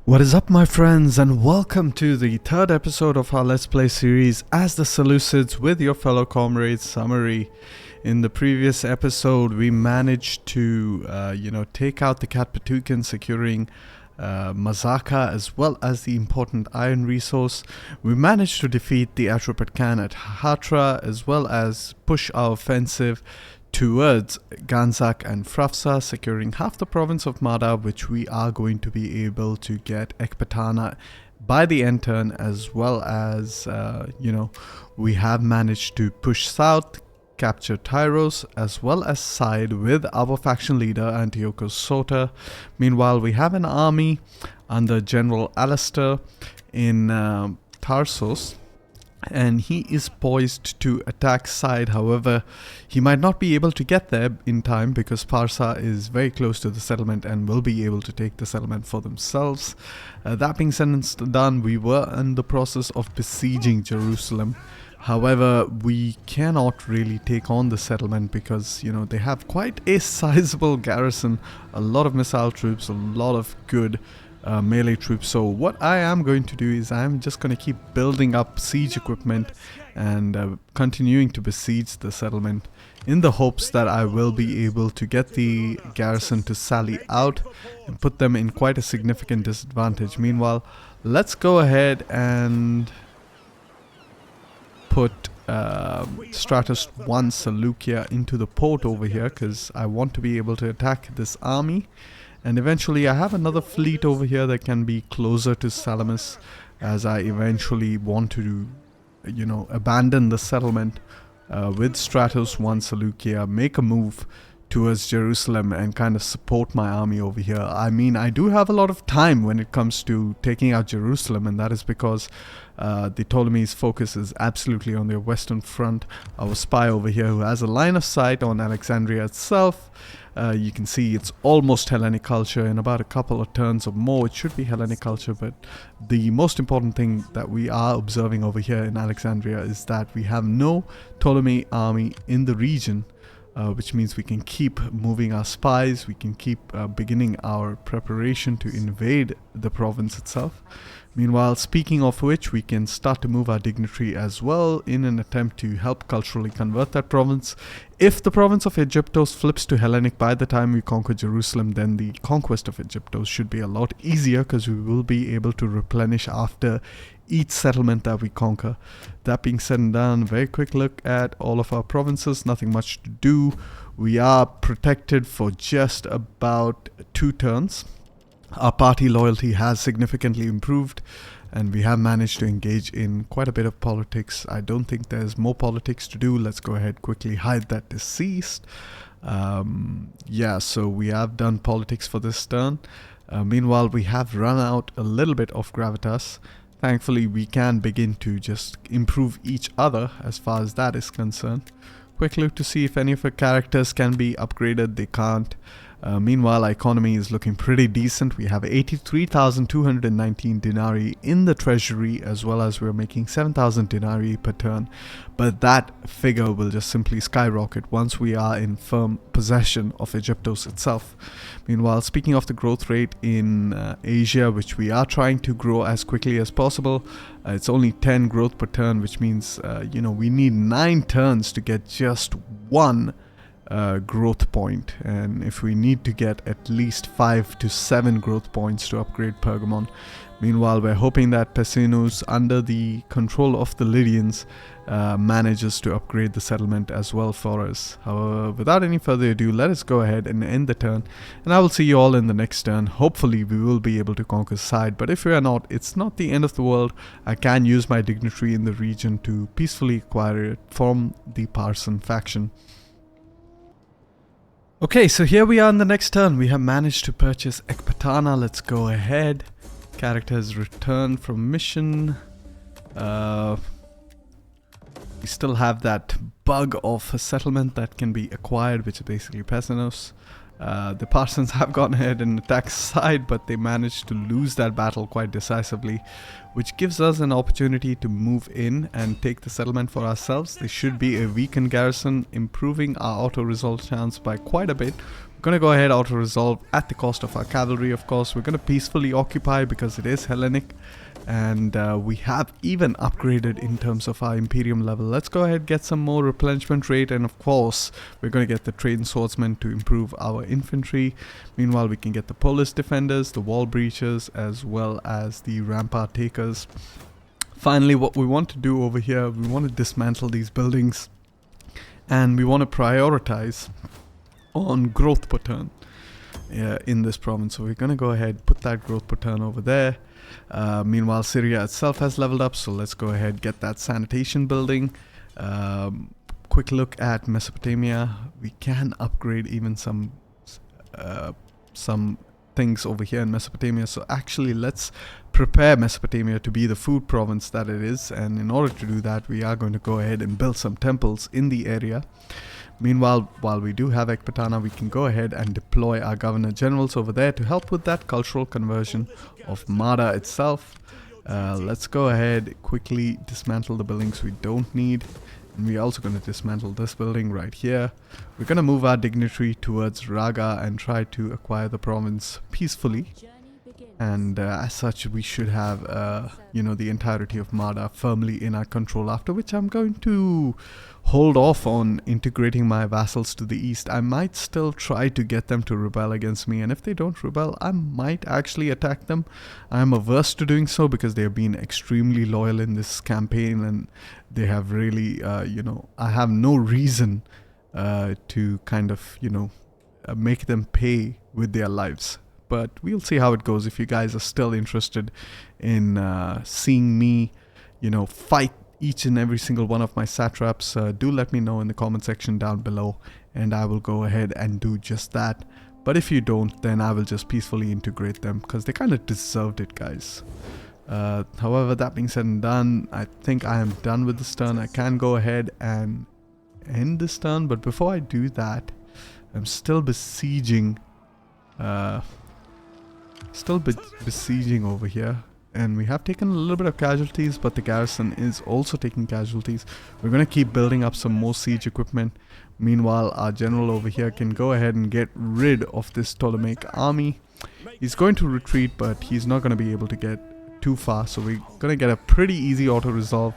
What is up, my friends, and welcome to the third episode of our Let's Play series as the Seleucids with your fellow comrades summary. In the previous episode, we managed to, take out the Katpatukan, securing Mazaka as well as the important iron resource. We managed to defeat the Atropatkan at Hatra as well as push our offensive towards Ganzak and Frafsa, securing half the province of Mada, which we are going to be able to get Ekbatana by the end turn, as well as, we have managed to push south, capture Tyros, as well as side with our faction leader Antiochus Sota. Meanwhile, we have an army under General Alistair in Tarsos, and he is poised to attack side. However, he might not be able to get there in time because Parsa is very close to the settlement and will be able to take the settlement for themselves. That being said and done, we were in the process of besieging Jerusalem. However, we cannot really take on the settlement because, they have quite a sizable garrison, a lot of missile troops, a lot of good melee troops. So what I am going to do is I'm just going to keep building up siege equipment and continuing to besiege the settlement in the hopes that I will be able to get the garrison to sally out and put them in quite a significant disadvantage. Meanwhile, let's go ahead and put Stratus 1 Seleucia into the port over here because I want to be able to attack this army. And eventually I have another fleet over here that can be closer to Salamis, as I eventually want to, abandon the settlement with Stratos 1 Seleucia, make a move towards Jerusalem and kind of support my army over here. I mean, I do have a lot of time when it comes to taking out Jerusalem, and that is because the Ptolemies' focus is absolutely on their western front. Our spy over here, who has a line of sight on Alexandria itself, you can see it's almost Hellenic culture. In about a couple of turns or more, it should be Hellenic culture. But the most important thing that we are observing over here in Alexandria is that we have no Ptolemy army in the region, which means we can keep moving our spies, we can keep beginning our preparation to invade the province itself. Meanwhile, speaking of which, we can start to move our dignitary as well in an attempt to help culturally convert that province. If the province of Egyptos flips to Hellenic by the time we conquer Jerusalem, then the conquest of Egyptos should be a lot easier because we will be able to replenish after each settlement that we conquer. That being said and done, very quick look at all of our provinces. Nothing much to do. We are protected for just about 2 turns. Our party loyalty has significantly improved, and we have managed to engage in quite a bit of politics. I don't think there's more politics to do. Let's go ahead, quickly hide that deceased. So we have done politics for this turn. Meanwhile, we have run out a little bit of gravitas. Thankfully, we can begin to just improve each other as far as that is concerned. Quick look to see if any of our characters can be upgraded. They can't. Meanwhile, our economy is looking pretty decent. We have 83,219 denarii in the treasury, as well as we're making 7,000 denarii per turn. But that figure will just simply skyrocket once we are in firm possession of Egyptos itself. Meanwhile, speaking of the growth rate in Asia, which we are trying to grow as quickly as possible, it's only 10 growth per turn, which means, we need 9 turns to get just 1 growth point, and if we need to get at least 5 to 7 growth points to upgrade Pergamon. Meanwhile, we're hoping that Pessinus, under the control of the Lydians, manages to upgrade the settlement as well for us. However, without any further ado, let us go ahead and end the turn, and I will see you all in the next turn. Hopefully we will be able to conquer side, but if we are not, it's not the end of the world. I can use my dignitary in the region to peacefully acquire it from the Parson faction. Okay, so here we are in the next turn. We have managed to purchase Ekbatana. Let's go ahead. Character has returned from mission. We still have that bug of a settlement that can be acquired, which is basically Pessinus. The Parsons have gone ahead and attacked side, but they managed to lose that battle quite decisively, which gives us an opportunity to move in and take the settlement for ourselves. There should be a weakened garrison, improving our auto result chance by quite a bit. We're going to go ahead auto-resolve at the cost of our cavalry, of course. We're going to peacefully occupy because it is Hellenic. And we have even upgraded in terms of our Imperium level. Let's go ahead, get some more replenishment rate, and of course we're going to get the trained swordsmen to improve our infantry. Meanwhile, we can get the polis defenders, the wall breachers, as well as the rampart takers. Finally, what we want to do over here, we want to dismantle these buildings, and we want to prioritize on growth per turn in this province. So we're going to go ahead, put that growth per turn over there. Meanwhile, Syria itself has leveled up, so let's go ahead, get that sanitation building. Quick look at Mesopotamia. We can upgrade even some things over here in Mesopotamia. So actually, let's prepare Mesopotamia to be the food province that it is, and in order to do that, we are going to go ahead and build some temples in the area. Meanwhile, while we do have Ecbatana, we can go ahead and deploy our governor generals over there to help with that cultural conversion of Mada itself. Let's go ahead, quickly dismantle the buildings we don't need. And we're also going to dismantle this building right here. We're going to move our dignitary towards Raga and try to acquire the province peacefully. And as such, we should have, the entirety of Mada firmly in our control, after which I'm going to hold off on integrating my vassals to the east. I might still try to get them to rebel against me, and if they don't rebel, I might actually attack them. I'm averse to doing so because they have been extremely loyal in this campaign, and they have really, I have no reason to kind of, make them pay with their lives. But we'll see how it goes. If you guys are still interested in seeing me, fight each and every single one of my satraps, do let me know in the comment section down below, and I will go ahead and do just that. But if you don't, then I will just peacefully integrate them, because they kind of deserved it, guys. However, that being said and done, I think I am done with this turn. I can go ahead and end this turn, but before I do that, I'm still besieging besieging over here, and we have taken a little bit of casualties, but the garrison is also taking casualties. We're going to keep building up some more siege equipment. Meanwhile, our general over here can go ahead and get rid of this Ptolemaic army. He's going to retreat, but he's not going to be able to get too far, so we're going to get a pretty easy auto-resolve.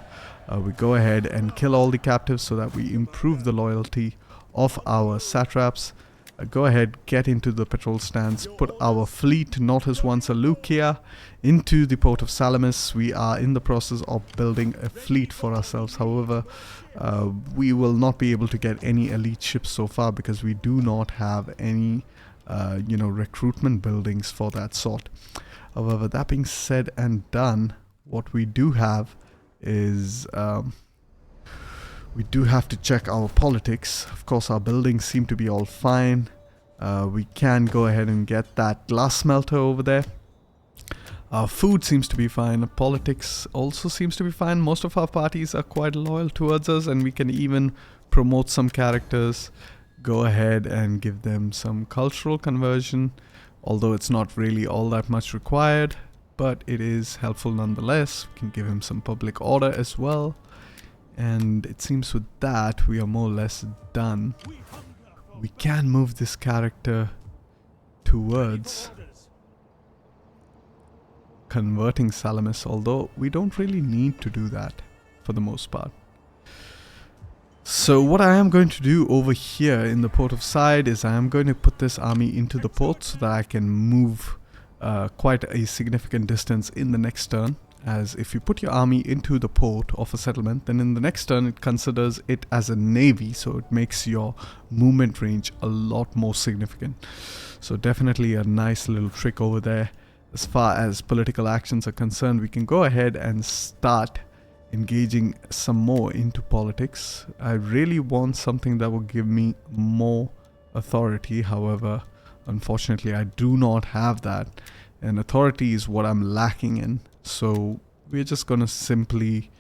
We go ahead and kill all the captives so that we improve the loyalty of our satraps. Go ahead, get into the patrol stands, put our fleet, Nautis 1 Seleucia, into the port of Salamis. We are in the process of building a fleet for ourselves. However, we will not be able to get any elite ships so far because we do not have any, recruitment buildings for that sort. However, that being said and done, what we do have is we do have to check our politics. Of course, our buildings seem to be all fine. We can go ahead and get that glass smelter over there. Our food seems to be fine. Politics also seems to be fine. Most of our parties are quite loyal towards us, and we can even promote some characters. Go ahead and give them some cultural conversion, although it's not really all that much required, but it is helpful nonetheless. We can give him some public order as well. And it seems with that we are more or less done. We can move this character towards converting Salamis, although we don't really need to do that for the most part. So what I am going to do over here in the port of Side is I am going to put this army into the port so that I can move quite a significant distance in the next turn. As if you put your army into the port of a settlement, then in the next turn it considers it as a navy, so it makes your movement range a lot more significant. So definitely a nice little trick over there. As far as political actions are concerned, we can go ahead and start engaging some more into politics. I really want something that will give me more authority. However, unfortunately I do not have that, and authority is what I'm lacking in. So we're just gonna simply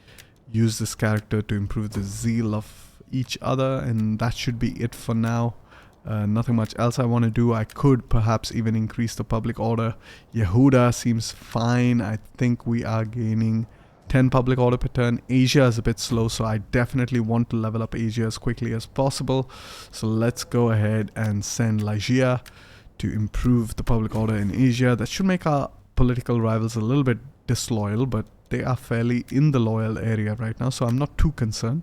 use this character to improve the zeal of each other, and that should be it for now. Nothing much else I want to do. I could perhaps even increase the public order. Yehuda seems fine. I think we are gaining 10 public order per turn. Asia is a bit slow, so I definitely want to level up Asia as quickly as possible. So let's go ahead and send Lygia to improve the public order in Asia. That should make our political rivals a little bit disloyal, but they are fairly in the loyal area right now, so I'm not too concerned.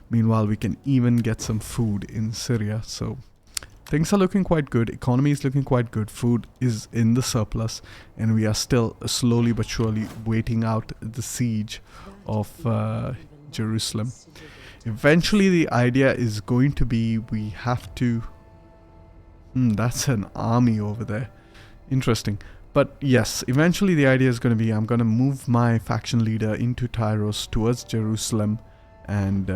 Meanwhile, we can even get some food in Syria, so things are looking quite good. Economy is looking quite good. Food is in the surplus, and we are still slowly but surely waiting out the siege of Jerusalem. Eventually, the idea is going to be we have to... that's an army over there. Interesting. But yes, eventually the idea is going to be I'm going to move my faction leader into Tyros towards Jerusalem and,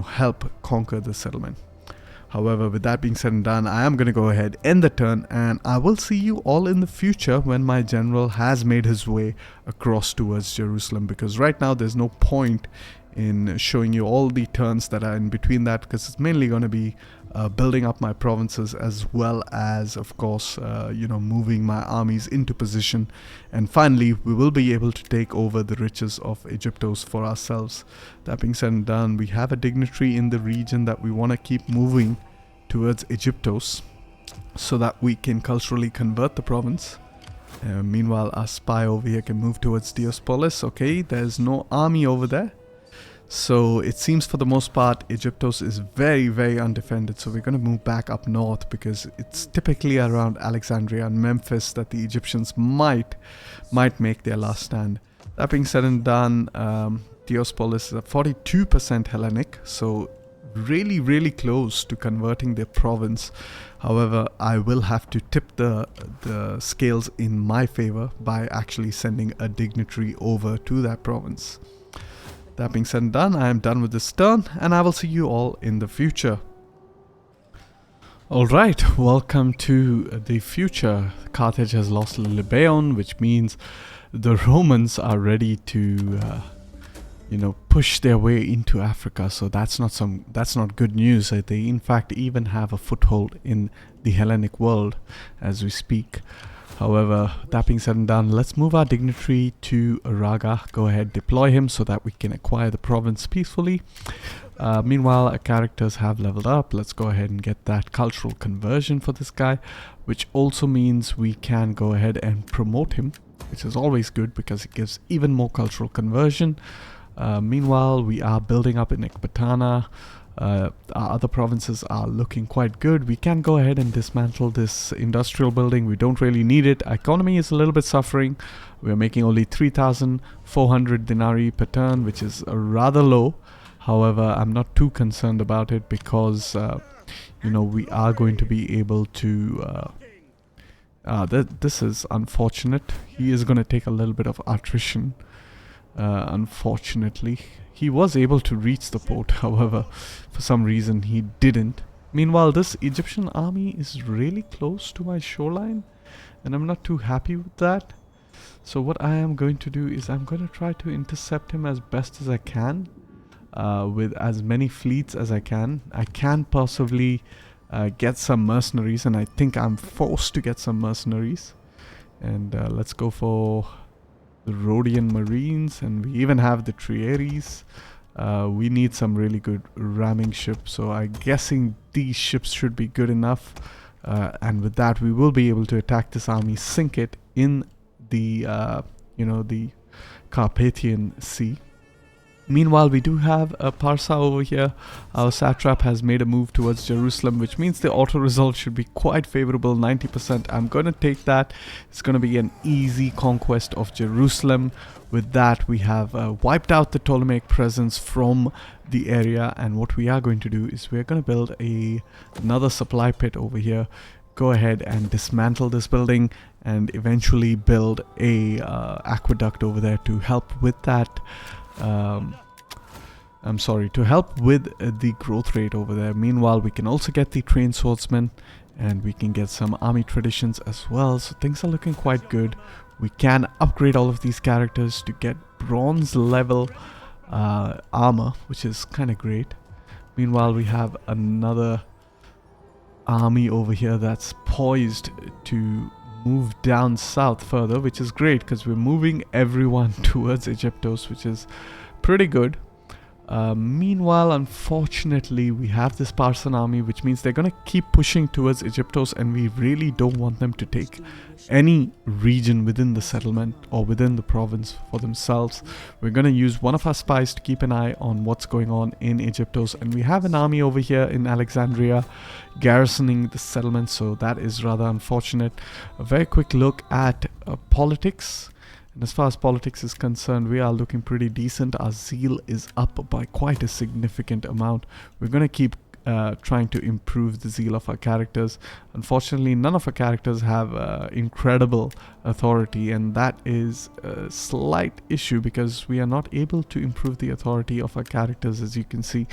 help conquer the settlement. However, with that being said and done, I am going to go ahead, end the turn, and I will see you all in the future when my general has made his way across towards Jerusalem, because right now there's no point in showing you all the turns that are in between that, because it's mainly going to be building up my provinces as well as, of course, moving my armies into position. And finally, we will be able to take over the riches of Egyptos for ourselves. That being said and done, we have a dignitary in the region that we want to keep moving towards Egyptos so that we can culturally convert the province. Meanwhile, our spy over here can move towards Diospolis. Okay, there's no army over there. So it seems for the most part Egyptos is very, very undefended. So we're going to move back up north, because it's typically around Alexandria and Memphis that the Egyptians might make their last stand. That being said and done, Diospolis is at 42% Hellenic, so really, really close to converting their province. However, I will have to tip the scales in my favor by actually sending a dignitary over to that province. That being said and done, I am done with this turn, and I will see you all in the future. Alright, welcome to the future. Carthage has lost Libeon, which means the Romans are ready to, push their way into Africa. So that's not good news. They in fact even have a foothold in the Hellenic world as we speak. However, that being said and done, let's move our dignitary to Raga. Go ahead, deploy him so that we can acquire the province peacefully. Meanwhile, our characters have leveled up. Let's go ahead and get that cultural conversion for this guy, which also means we can go ahead and promote him, which is always good because it gives even more cultural conversion. Meanwhile, we are building up in Ecbatana. Our other provinces are looking quite good. We can go ahead and dismantle this industrial building. We don't really need it. Our economy is a little bit suffering. We're making only 3,400 denarii per turn, which is rather low. However, I'm not too concerned about it because, we are going to be able to... this is unfortunate. He is going to take a little bit of attrition, unfortunately. He was able to reach the port, however, for some reason he didn't. Meanwhile, this Egyptian army is really close to my shoreline, and I'm not too happy with that. So what I am going to do is I'm going to try to intercept him as best as I can, with as many fleets as I can. I can possibly get some mercenaries, and I think I'm forced to get some mercenaries. And let's go for the Rhodian Marines, and we even have the Trieres. We need some really good ramming ships, so I'm guessing these ships should be good enough. And with that, we will be able to attack this army, sink it in the, the Carpathian Sea. Meanwhile, we do have a Parsa over here. Our satrap has made a move towards Jerusalem, which means the auto result should be quite favorable, 90%. I'm going to take that. It's going to be an easy conquest of Jerusalem. With that, we have wiped out the Ptolemaic presence from the area, and what we are going to do is we're going to build another supply pit over here. Go ahead and dismantle this building and eventually build a aqueduct over there to help with that. To help with the growth rate over there. Meanwhile, we can also get the trained swordsmen, and we can get some army traditions as well. So things are looking quite good. We can upgrade all of these characters to get bronze level armor, which is kind of great. Meanwhile, we have another army over here that's poised to move down south further, which is great because we're moving everyone towards Egyptos, which is pretty good. Meanwhile, unfortunately, we have this Parsan army, which means they're going to keep pushing towards Egyptos, and we really don't want them to take any region within the settlement or within the province for themselves. We're going to use one of our spies to keep an eye on what's going on in Egyptos, and we have an army over here in Alexandria garrisoning the settlement, so that is rather unfortunate. A very quick look at politics. And as far as politics is concerned, we are looking pretty decent. Our zeal is up by quite a significant amount. We're going to keep trying to improve the zeal of our characters. Unfortunately, none of our characters have incredible authority, and that is a slight issue because we are not able to improve the authority of our characters, as you can see.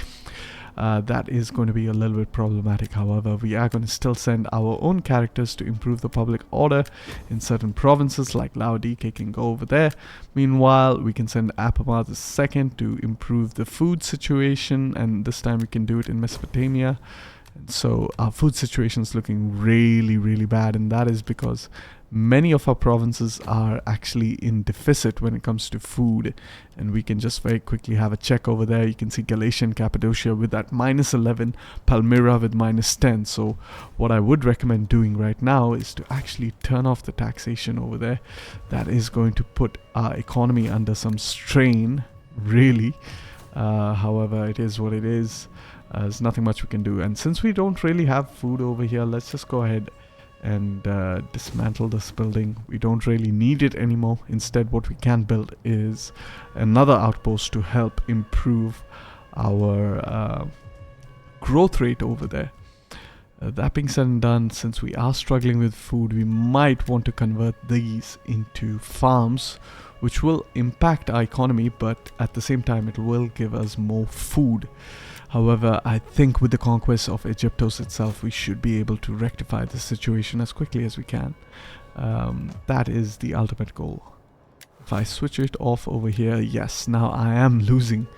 That is going to be a little bit problematic. However, we are going to still send our own characters to improve the public order in certain provinces, like Laodike can go over there. Meanwhile, we can send Apamar II to improve the food situation, and this time we can do it in Mesopotamia. And so our food situation is looking really, really bad, and that is because many of our provinces are actually in deficit when it comes to food, and we can just very quickly have a check over there. You can see Galatia and Cappadocia with that -11, Palmyra with -10. So what I would recommend doing right now is to actually turn off the taxation over there. That is going to put our economy under some strain, really. However, it is what it is. There's nothing much we can do, and since we don't really have food over here, let's just go ahead and dismantle this building. We don't really need it anymore. Instead, what we can build is another outpost to help improve our growth rate over there. That being said and done, since we are struggling with food, we might want to convert these into farms, which will impact our economy, but at the same time it will give us more food. However, I think with the conquest of Egyptos itself, we should be able to rectify the situation as quickly as we can. That is the ultimate goal. If I switch it off over here, yes, now I am losing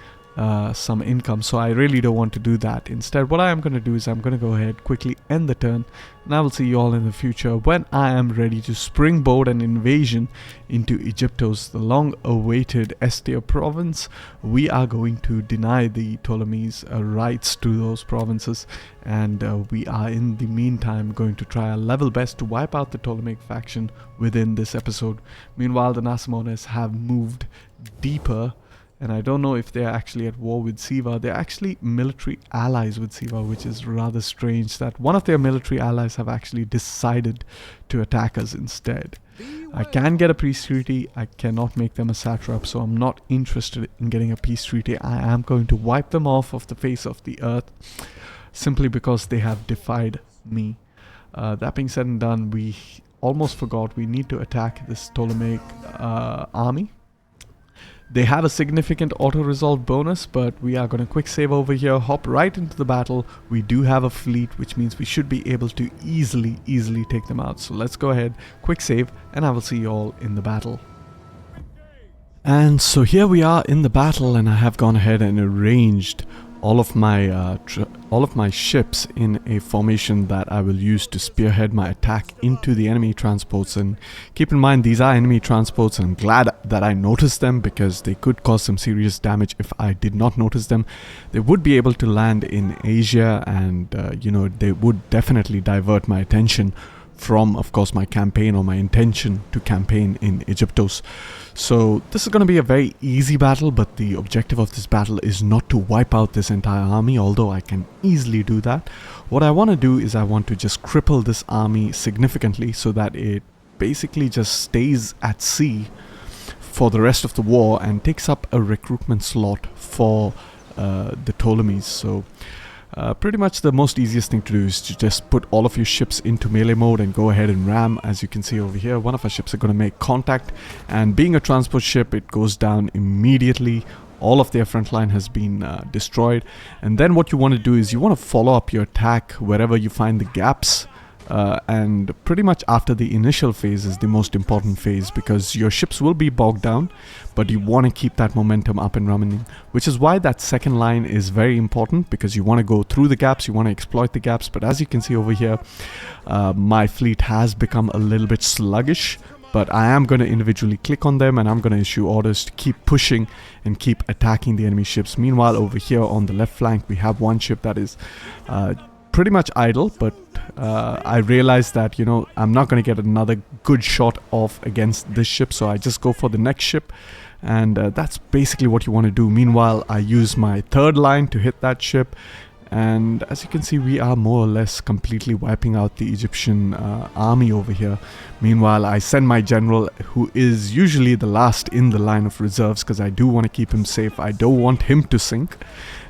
some income, so I really don't want to do that. Instead, what I am going to do is I'm going to go ahead, quickly end the turn, and I will see you all in the future when I am ready to springboard an invasion into Egyptos, the long-awaited S-tier province. We are going to deny the Ptolemies rights to those provinces, and we are in the meantime going to try our level best to wipe out the Ptolemaic faction within this episode. Meanwhile, the Nasamones have moved deeper, and I don't know if they're actually at war with Siva. They're actually military allies with Siva, which is rather strange that one of their military allies have actually decided to attack us instead. I can get a peace treaty. I cannot make them a satrap, so I'm not interested in getting a peace treaty. I am going to wipe them off of the face of the earth simply because they have defied me. That being said and done, we almost forgot we need to attack this Ptolemaic army. They have a significant auto-resolve bonus, but we are going to quick save over here, hop right into the battle. We do have a fleet, which means we should be able to easily take them out. So let's go ahead, quick save, and I will see you all in the battle. And so here we are in the battle, and I have gone ahead and arranged all of my ships in a formation that I will use to spearhead my attack into the enemy transports. And keep in mind, these are enemy transports, and I'm glad that I noticed them because they could cause some serious damage if I did not notice them. They would be able to land in Asia, and you know, they would definitely divert my attention from, of course, my campaign or my intention to campaign in Egyptos. So this is going to be a very easy battle, but the objective of this battle is not to wipe out this entire army, although I can easily do that. What I want to do is I want to just cripple this army significantly so that it basically just stays at sea for the rest of the war and takes up a recruitment slot for the Ptolemies. So pretty much the most easiest thing to do is to just put all of your ships into melee mode and go ahead and ram. As you can see over here, one of our ships are going to make contact, and being a transport ship, it goes down immediately. All of their front line has been destroyed, and then what you want to do is you want to follow up your attack wherever you find the gaps and pretty much after the initial phase is the most important phase, because your ships will be bogged down, but you want to keep that momentum up and running, which is why that second line is very important, because you want to go through the gaps, you want to exploit the gaps. But as you can see over here, my fleet has become a little bit sluggish, but I am going to individually click on them and I'm going to issue orders to keep pushing and keep attacking the enemy ships. Meanwhile, over here on the left flank, we have one ship that is pretty much idle, but I realized that, you know, I'm not going to get another good shot off against this ship, so I just go for the next ship, and that's basically what you want to do. Meanwhile, I use my third line to hit that ship, and as you can see, we are more or less completely wiping out the Egyptian army over here. Meanwhile, I send my general, who is usually the last in the line of reserves, because I do want to keep him safe. I don't want him to sink.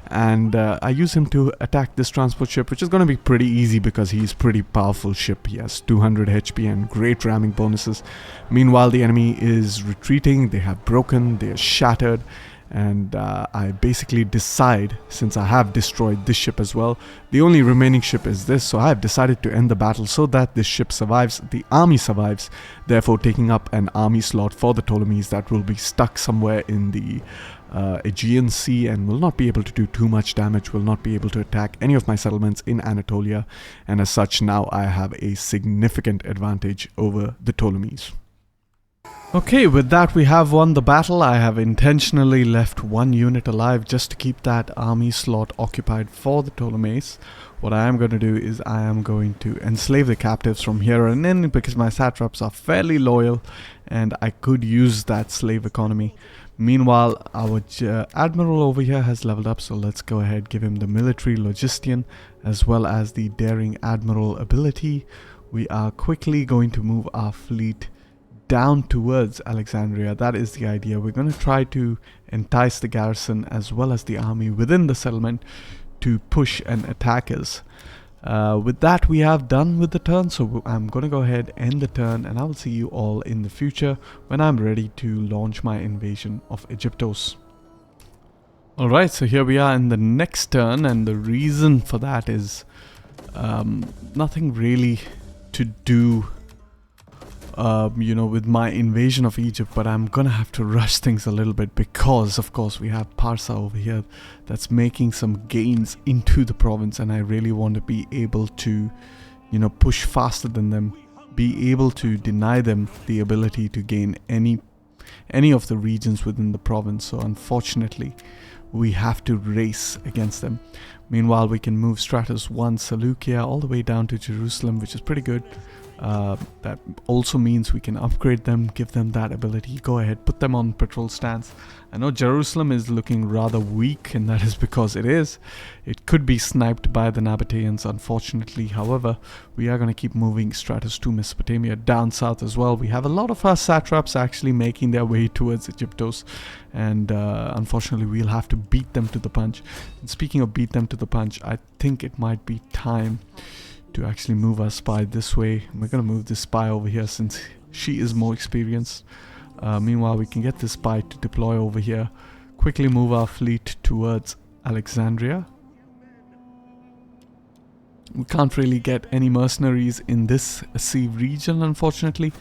And I use him to attack this transport ship, which is going to be pretty easy because he's pretty powerful ship. He has 200 HP and great ramming bonuses. Meanwhile, the enemy is retreating. They have broken, they are shattered, and I basically decide, since I have destroyed this ship as well, the only remaining ship is this, so I have decided to end the battle so that this ship survives, the army survives, therefore taking up an army slot for the Ptolemies that will be stuck somewhere in the Aegean Sea and will not be able to do too much damage, will not be able to attack any of my settlements in Anatolia, and as such now I have a significant advantage over the Ptolemies. Okay, with that we have won the battle. I have intentionally left one unit alive just to keep that army slot occupied for the Ptolemies. What I am going to do is I am going to enslave the captives from here on in, because my satraps are fairly loyal and I could use that slave economy. Meanwhile, our admiral over here has leveled up, so let's go ahead, give him the military logistician as well as the daring admiral ability. We are quickly going to move our fleet down towards Alexandria. That is the idea. We're going to try to entice the garrison as well as the army within the settlement to push and attack us. With that, we have done with the turn, so I'm going to go ahead, end the turn, and I will see you all in the future when I'm ready to launch my invasion of Egyptos. Alright, so here we are in the next turn, and the reason for that is nothing really to do you know, with my invasion of Egypt, but I'm gonna have to rush things a little bit because of course we have Parsa over here that's making some gains into the province, and I really want to be able to, you know, push faster than them, be able to deny them the ability to gain any of the regions within the province. So unfortunately we have to race against them. Meanwhile, we can move Stratus 1 Seleucia all the way down to Jerusalem, which is pretty good. That also means we can upgrade them, give them that ability. Go ahead, put them on patrol stance. I know Jerusalem is looking rather weak, and that is because it is. It could be sniped by the Nabateans, unfortunately. However, we are going to keep moving Stratus 2 Mesopotamia down south as well. We have a lot of our satraps actually making their way towards Egyptos, and unfortunately we'll have to beat them to the punch. And speaking of beat them to the punch, I think it might be time to actually move our spy this way. We're going to move this spy over here since she is more experienced. Meanwhile, we can get this spy to deploy over here. Quickly move our fleet towards Alexandria. We can't really get any mercenaries in this sea region, unfortunately.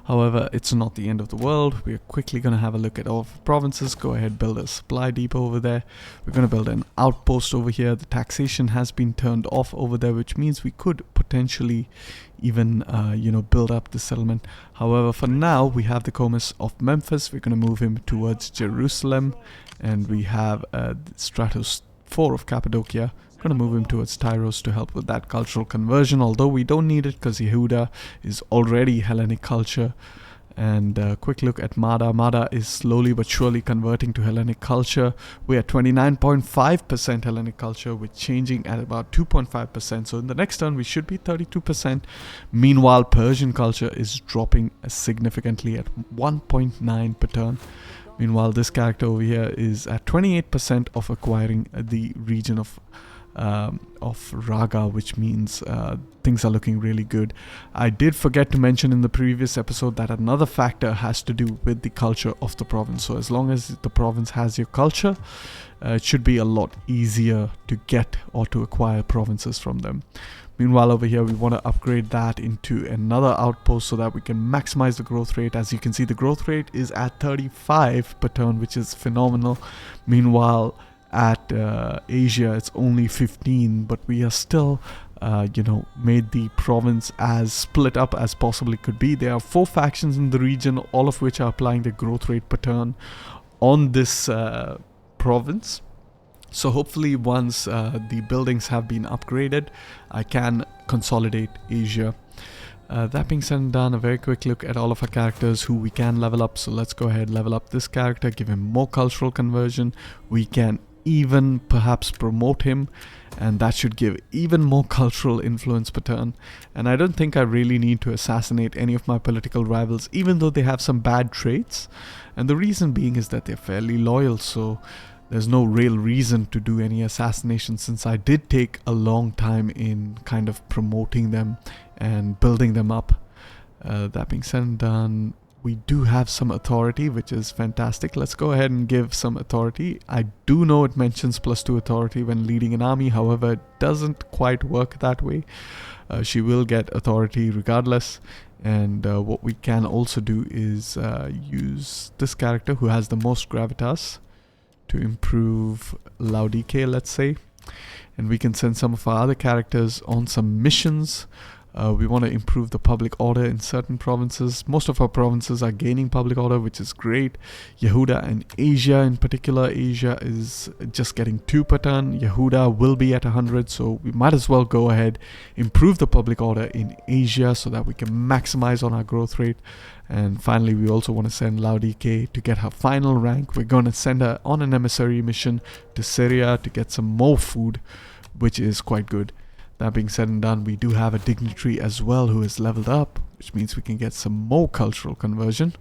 However, it's not the end of the world. We're quickly going to have a look at all provinces. Go ahead, build a supply depot over there. We're going to build an outpost over here. The taxation has been turned off over there, which means we could potentially even, you know, build up the settlement. However, for now, we have the Comus of Memphis. We're going to move him towards Jerusalem. And we have Stratus 4 of Cappadocia. Going to move him towards Tyros to help with that cultural conversion, although we don't need it because Yehuda is already Hellenic culture. And quick look at Mada. Mada is slowly but surely converting to Hellenic culture. We're at 29.5% Hellenic culture. We're changing at about 2.5%. So in the next turn, we should be 32%. Meanwhile, Persian culture is dropping significantly at 1.9 per turn. Meanwhile, this character over here is at 28% of acquiring the region of Raga, which means things are looking really good. I did forget to mention in the previous episode that another factor has to do with the culture of the province. So as long as the province has your culture, it should be a lot easier to get or to acquire provinces from them. Meanwhile, over here, we want to upgrade that into another outpost so that we can maximize the growth rate. As you can see, the growth rate is at 35 per turn, which is phenomenal. Meanwhile, at Asia, it's only 15, but we are still, made the province as split up as possibly could be. There are 4 factions in the region, all of which are applying the growth rate per turn on this province. So hopefully once the buildings have been upgraded, I can consolidate Asia. That being said and done, a very quick look at all of our characters who we can level up. So let's go ahead, level up this character, give him more cultural conversion. We can even perhaps promote him, and that should give even more cultural influence per turn. And I don't think I really need to assassinate any of my political rivals, even though they have some bad traits. And the reason being is that they're fairly loyal, so there's no real reason to do any assassination, since I did take a long time in kind of promoting them and building them up. That being said and done, we do have some authority, which is fantastic. Let's go ahead and give some authority. I do know it mentions +2 authority when leading an army, however, it doesn't quite work that way. She will get authority regardless. And what we can also do is use this character who has the most gravitas to improve Laodike, let's say. And we can send some of our other characters on some missions. We want to improve the public order in certain provinces. Most of our provinces are gaining public order, which is great. Yehuda and Asia in particular. Asia is just getting 2 per turn. Yehuda will be at 100, so we might as well go ahead, improve the public order in Asia so that we can maximize on our growth rate. And finally, we also want to send Laodike to get her final rank. We're going to send her on an emissary mission to Syria to get some more food, which is quite good. That being said and done, we do have a dignitary as well who is leveled up, which means we can get some more cultural conversion.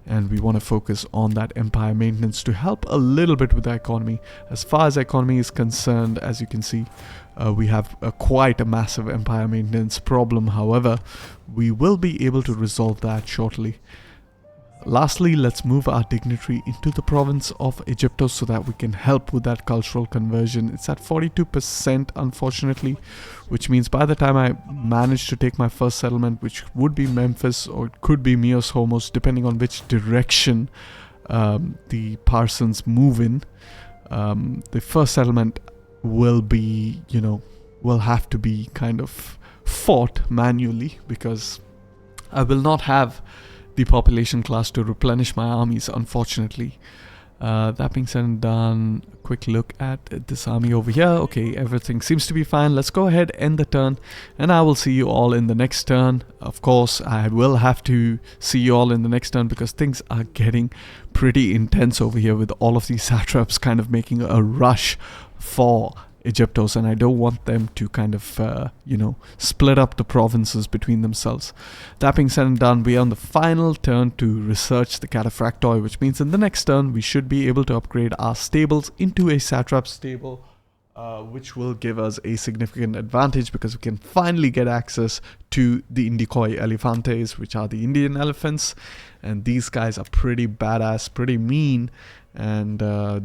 And we want to focus on that empire maintenance to help a little bit with the economy. As far as the economy is concerned, as you can see, we have quite a massive empire maintenance problem. However, we will be able to resolve that shortly. Lastly, let's move our dignitary into the province of Egyptos so that we can help with that cultural conversion. It's at 42%, unfortunately, which means by the time I manage to take my first settlement, which would be Memphis or it could be Mios Homos, depending on which direction the Parsons move in, the first settlement will be, will have to be kind of fought manually, because I will not have the population class to replenish my armies, unfortunately. That being said and done, a quick look at this army over here. Okay, everything seems to be fine. Let's go ahead, end the turn, and I will see you all in the next turn. Of course, I will have to see you all in the next turn because things are getting pretty intense over here with all of these satraps kind of making a rush for Egyptos, and I don't want them to kind of, split up the provinces between themselves. That being said and done, we are on the final turn to research the cataphractoi, which means in the next turn we should be able to upgrade our stables into a satrap stable, which will give us a significant advantage because we can finally get access to the Indicoi Elephantes, which are the Indian elephants, and these guys are pretty badass, pretty mean, and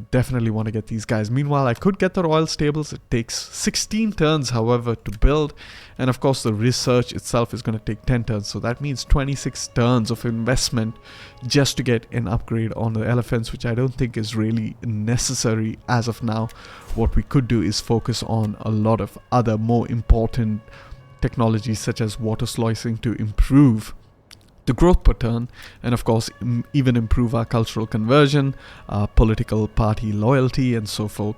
definitely want to get these guys. Meanwhile, I could get the royal stables. It takes 16 turns, however, to build, and of course the research itself is going to take 10 turns, so that means 26 turns of investment just to get an upgrade on the elephants, which I don't think is really necessary as of now. What we could do is focus on a lot of other more important technologies such as water sluicing to improve the growth per turn, and of course even improve our cultural conversion, our political party loyalty, and so forth.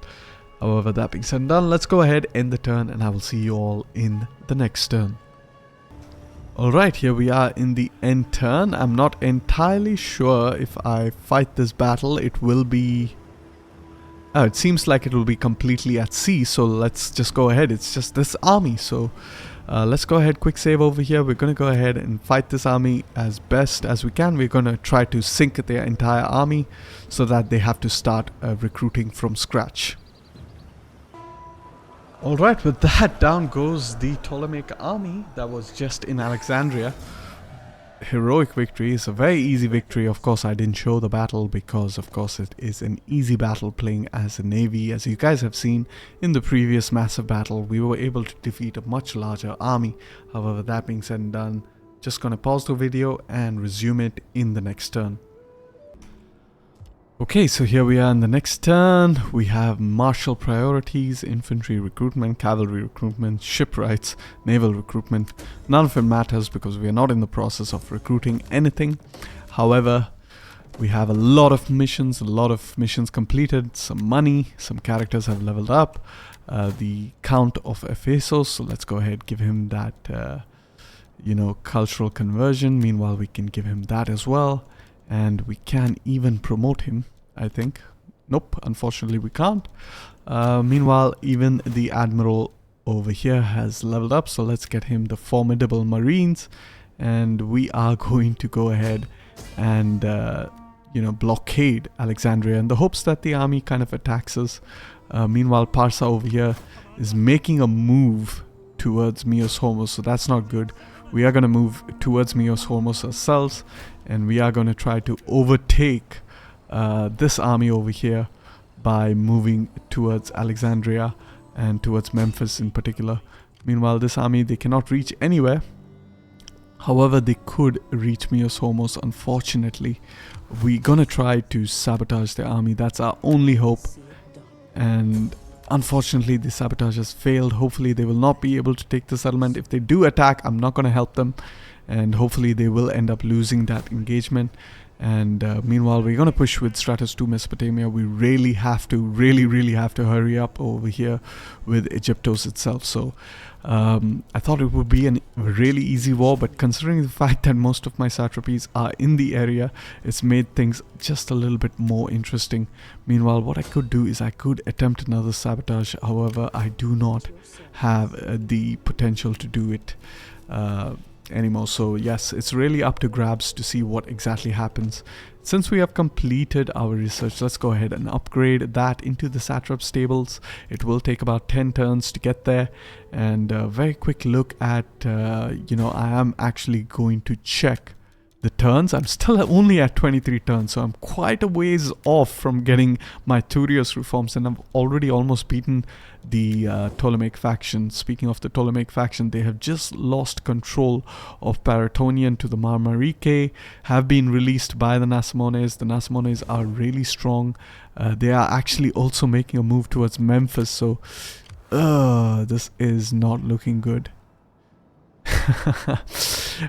However, that being said and done, let's go ahead, end the turn, and I will see you all in the next turn. Alright, here we are in the end turn. I'm not entirely sure if I fight this battle, it will be... it seems like it will be completely at sea, so let's just go ahead. It's just this army, so let's go ahead, quick save over here. We're going to go ahead and fight this army as best as we can. We're going to try to sink their entire army so that they have to start recruiting from scratch. Alright, with that, down goes the Ptolemaic army that was just in Alexandria. heroic victory. It's a very easy victory. Of course, I didn't show the battle because, of course, it is an easy battle playing as a navy. As you guys have seen in the previous massive battle, we were able to defeat a much larger army. However, that being said and done, just gonna pause the video and resume it in the next turn. Okay, so here we are in the next turn. We have martial priorities, infantry recruitment, cavalry recruitment, shipwrights, naval recruitment. None of it matters because we are not in the process of recruiting anything. However, we have a lot of missions completed, some money, some characters have leveled up. The Count of Ephesus, so let's go ahead, give him that, cultural conversion. Meanwhile, we can give him that as well. And we can even promote him, I think. Nope, unfortunately we can't. Meanwhile, even the admiral over here has leveled up, so let's get him the formidable marines. And we are going to go ahead and, blockade Alexandria in the hopes that the army kind of attacks us. Meanwhile, Parsa over here is making a move towards Mios Homos, so that's not good. We are going to move towards Mios Homos ourselves, and we are going to try to overtake this army over here by moving towards Alexandria and towards Memphis in particular. Meanwhile, this army, they cannot reach anywhere. However, they could reach Mios Homos. Unfortunately, we're going to try to sabotage their army. That's our only hope. And unfortunately, the sabotage has failed. Hopefully, they will not be able to take the settlement. If they do attack, I'm not going to help them. And hopefully, they will end up losing that engagement. And meanwhile, we're going to push with Stratus to Mesopotamia. We really have to, really have to hurry up over here with Egyptos itself. So I thought it would be a really easy war, but considering the fact that most of my satrapies are in the area, it's made things just a little bit more interesting. Meanwhile, what I could do is I could attempt another sabotage. However, I do not have the potential to do it anymore. So yes, it's really up to grabs to see what exactly happens. Since we have completed our research, let's go ahead and upgrade that into the satrap stables. It will take about 10 turns to get there. And a very quick look at, I am actually going to check the turns. I'm still only at 23 turns, so I'm quite a ways off from getting my Turios reforms, and I've already almost beaten the Ptolemaic faction. Speaking of the Ptolemaic faction, they have just lost control of Paratonian to the Marmarike, have been released by the Nasamones. The Nasamones are really strong. They are actually also making a move towards Memphis, so this is not looking good.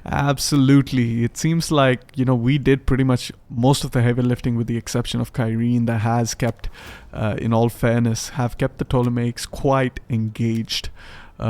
Absolutely. It seems like, we did pretty much most of the heavy lifting with the exception of Kyrene, that has kept, in all fairness, have kept the Ptolemaics quite engaged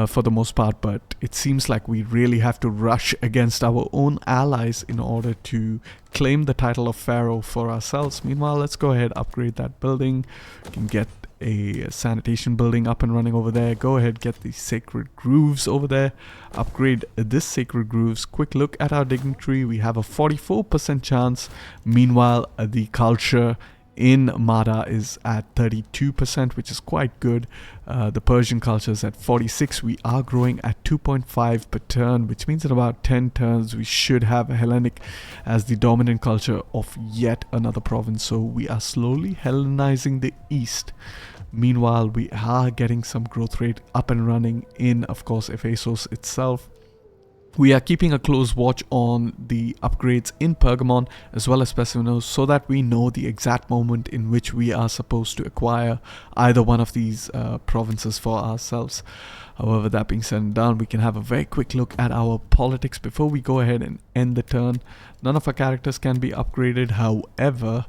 for the most part. But it seems like we really have to rush against our own allies in order to claim the title of Pharaoh for ourselves. Meanwhile, let's go ahead, upgrade that building. We can get a sanitation building up and running over there. Go ahead, get the sacred grooves over there, upgrade this sacred grooves. Quick look at our dignitary. We have a 44% chance. Meanwhile, the culture in Mada is at 32%, which is quite good. The Persian culture is at 46. We are growing at 2.5 per turn, which means in about 10 turns we should have a Hellenic as the dominant culture of yet another province. So we are slowly Hellenizing the East. Meanwhile, we are getting some growth rate up and running in, of course, Ephesus itself. We are keeping a close watch on the upgrades in Pergamon as well as Pessinos, so that we know the exact moment in which we are supposed to acquire either one of these provinces for ourselves. However, that being said and done, we can have a very quick look at our politics before we go ahead and end the turn. None of our characters can be upgraded. However,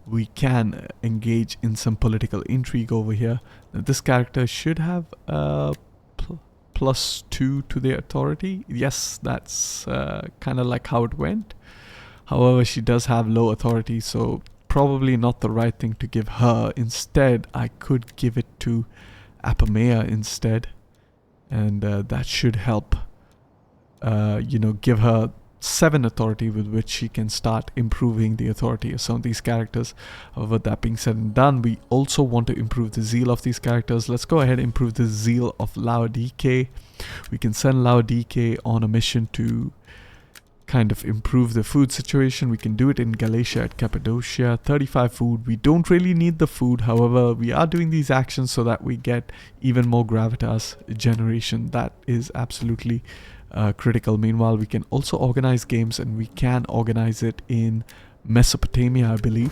we can engage in some political intrigue over here. Now, this character should have +2 to their authority. Yes, that's kind of like how it went. However, she does have low authority, so probably not the right thing to give her. Instead, I could give it to Apamea instead, and that should help give her 7 authority with which she can start improving the authority of some of these characters. However, that being said and done, we also want to improve the zeal of these characters. Let's go ahead and improve the zeal of Laodike. We can send Laodike on a mission to kind of improve the food situation. We can do it in Galatia at Cappadocia. 35 food. We don't really need the food. However, we are doing these actions so that we get even more gravitas generation. That is absolutely critical. Meanwhile, we can also organize games, and we can organize it in Mesopotamia, I believe.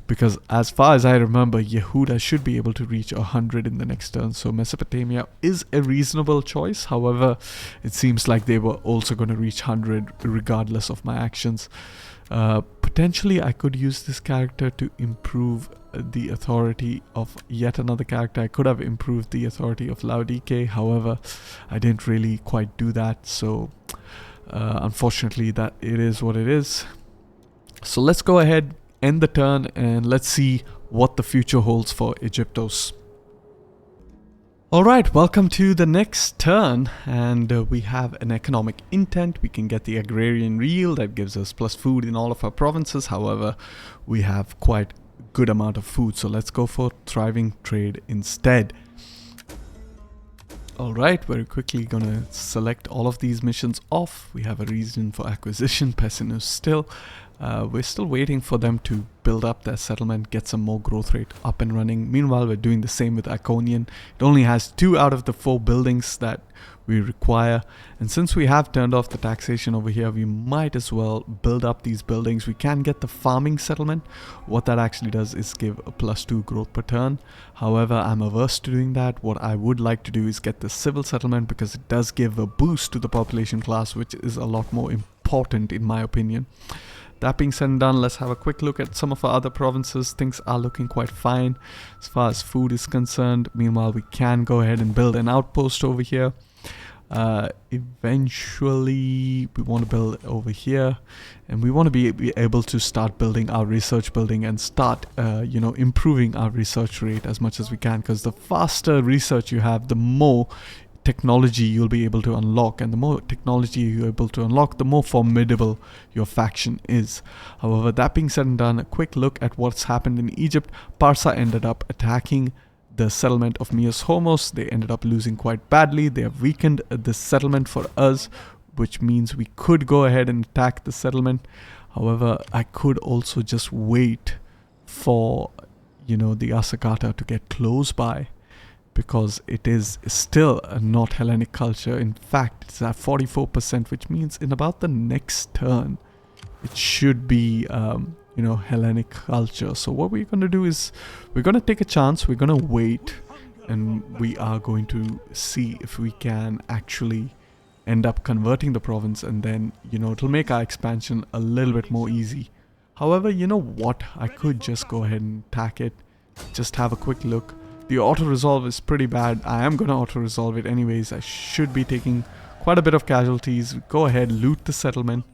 Because as far as I remember, Yehuda should be able to reach 100 in the next turn. So Mesopotamia is a reasonable choice. However, it seems like they were also going to reach 100 regardless of my actions. Potentially, I could use this character to improve the authority of yet another character. I could have improved the authority of Laodike. However, I didn't really quite do that. So unfortunately, that it is what it is. So let's go ahead, end the turn, and let's see what the future holds for Egyptos. Alright, welcome to the next turn, and we have an economic intent. We can get the agrarian yield that gives us plus food in all of our provinces. However, we have quite a good amount of food, so let's go for thriving trade instead. Alright, very quickly gonna select all of these missions off. We have a reason for acquisition, Pessinus still. We're still waiting for them to build up their settlement, get some more growth rate up and running. Meanwhile, we're doing the same with Iconian. It only has 2 out of the 4 buildings that we require. And since we have turned off the taxation over here, we might as well build up these buildings. We can get the farming settlement. What that actually does is give a +2 growth per turn. However, I'm averse to doing that. What I would like to do is get the civil settlement, because it does give a boost to the population class, which is a lot more important in my opinion. That being said and done, let's have a quick look at some of our other provinces. Things are looking quite fine as far as food is concerned. Meanwhile, we can go ahead and build an outpost over here. Eventually, we want to build over here, and we want to be able to start building our research building and start, improving our research rate as much as we can. Because the faster research you have, the more technology you'll be able to unlock, and the more technology you're able to unlock, the more formidable your faction is. However, that being said and done, a quick look at what's happened in Egypt. Parsa ended up attacking the settlement of Myos Homos. They ended up losing quite badly. They have weakened the settlement for us, which means we could go ahead and attack the settlement. However, I could also just wait for the Asakata to get close by, because it is still a not Hellenic culture. In fact, it's at 44%, which means in about the next turn, it should be, Hellenic culture. So what we're going to do is we're going to take a chance. We're going to wait, and we are going to see if we can actually end up converting the province, and then, it'll make our expansion a little bit more easy. However, you know what? I could just go ahead and attack it. Just have a quick look. The auto-resolve is pretty bad. I am going to auto-resolve it anyways. I should be taking quite a bit of casualties. Go ahead, loot the settlement.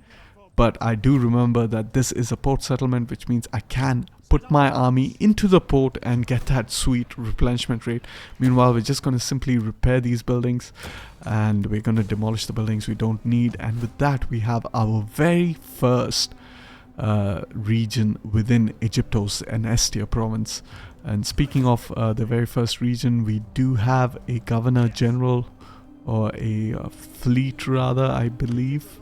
But I do remember that this is a port settlement, which means I can put my army into the port and get that sweet replenishment rate. Meanwhile, we're just going to simply repair these buildings, and we're going to demolish the buildings we don't need. And with that, we have our very first region within Egyptos, an Estia province. And speaking of the very first region, we do have a governor general, or a fleet rather, I believe.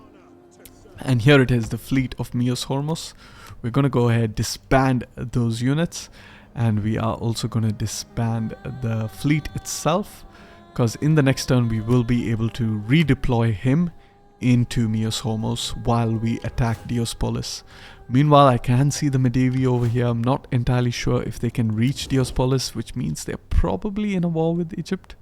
And here it is, the fleet of Myos Homos. We're going to go ahead, disband those units, and we are also going to disband the fleet itself, because in the next turn we will be able to redeploy him into Myos Homos while we attack Diospolis. Meanwhile, I can see the Medevi over here. I'm not entirely sure if they can reach Diospolis, which means they're probably in a war with Egypt.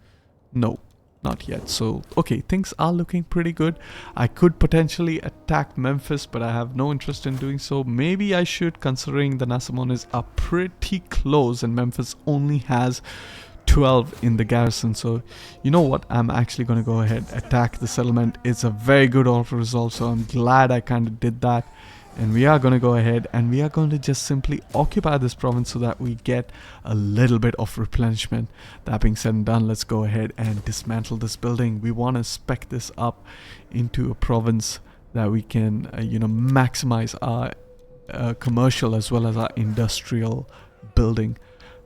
No, not yet. So, okay, things are looking pretty good. I could potentially attack Memphis, but I have no interest in doing so. Maybe I should, considering the Nasamones are pretty close and Memphis only has 12 in the garrison. So, you know what? I'm actually going to go ahead, attack the settlement. It's a very good auto-resolve, so I'm glad I kind of did that. And we are going to go ahead and we are going to just simply occupy this province so that we get a little bit of replenishment. That being said and done, let's go ahead and dismantle this building. We want to spec this up into a province that we can, maximize our commercial as well as our industrial building.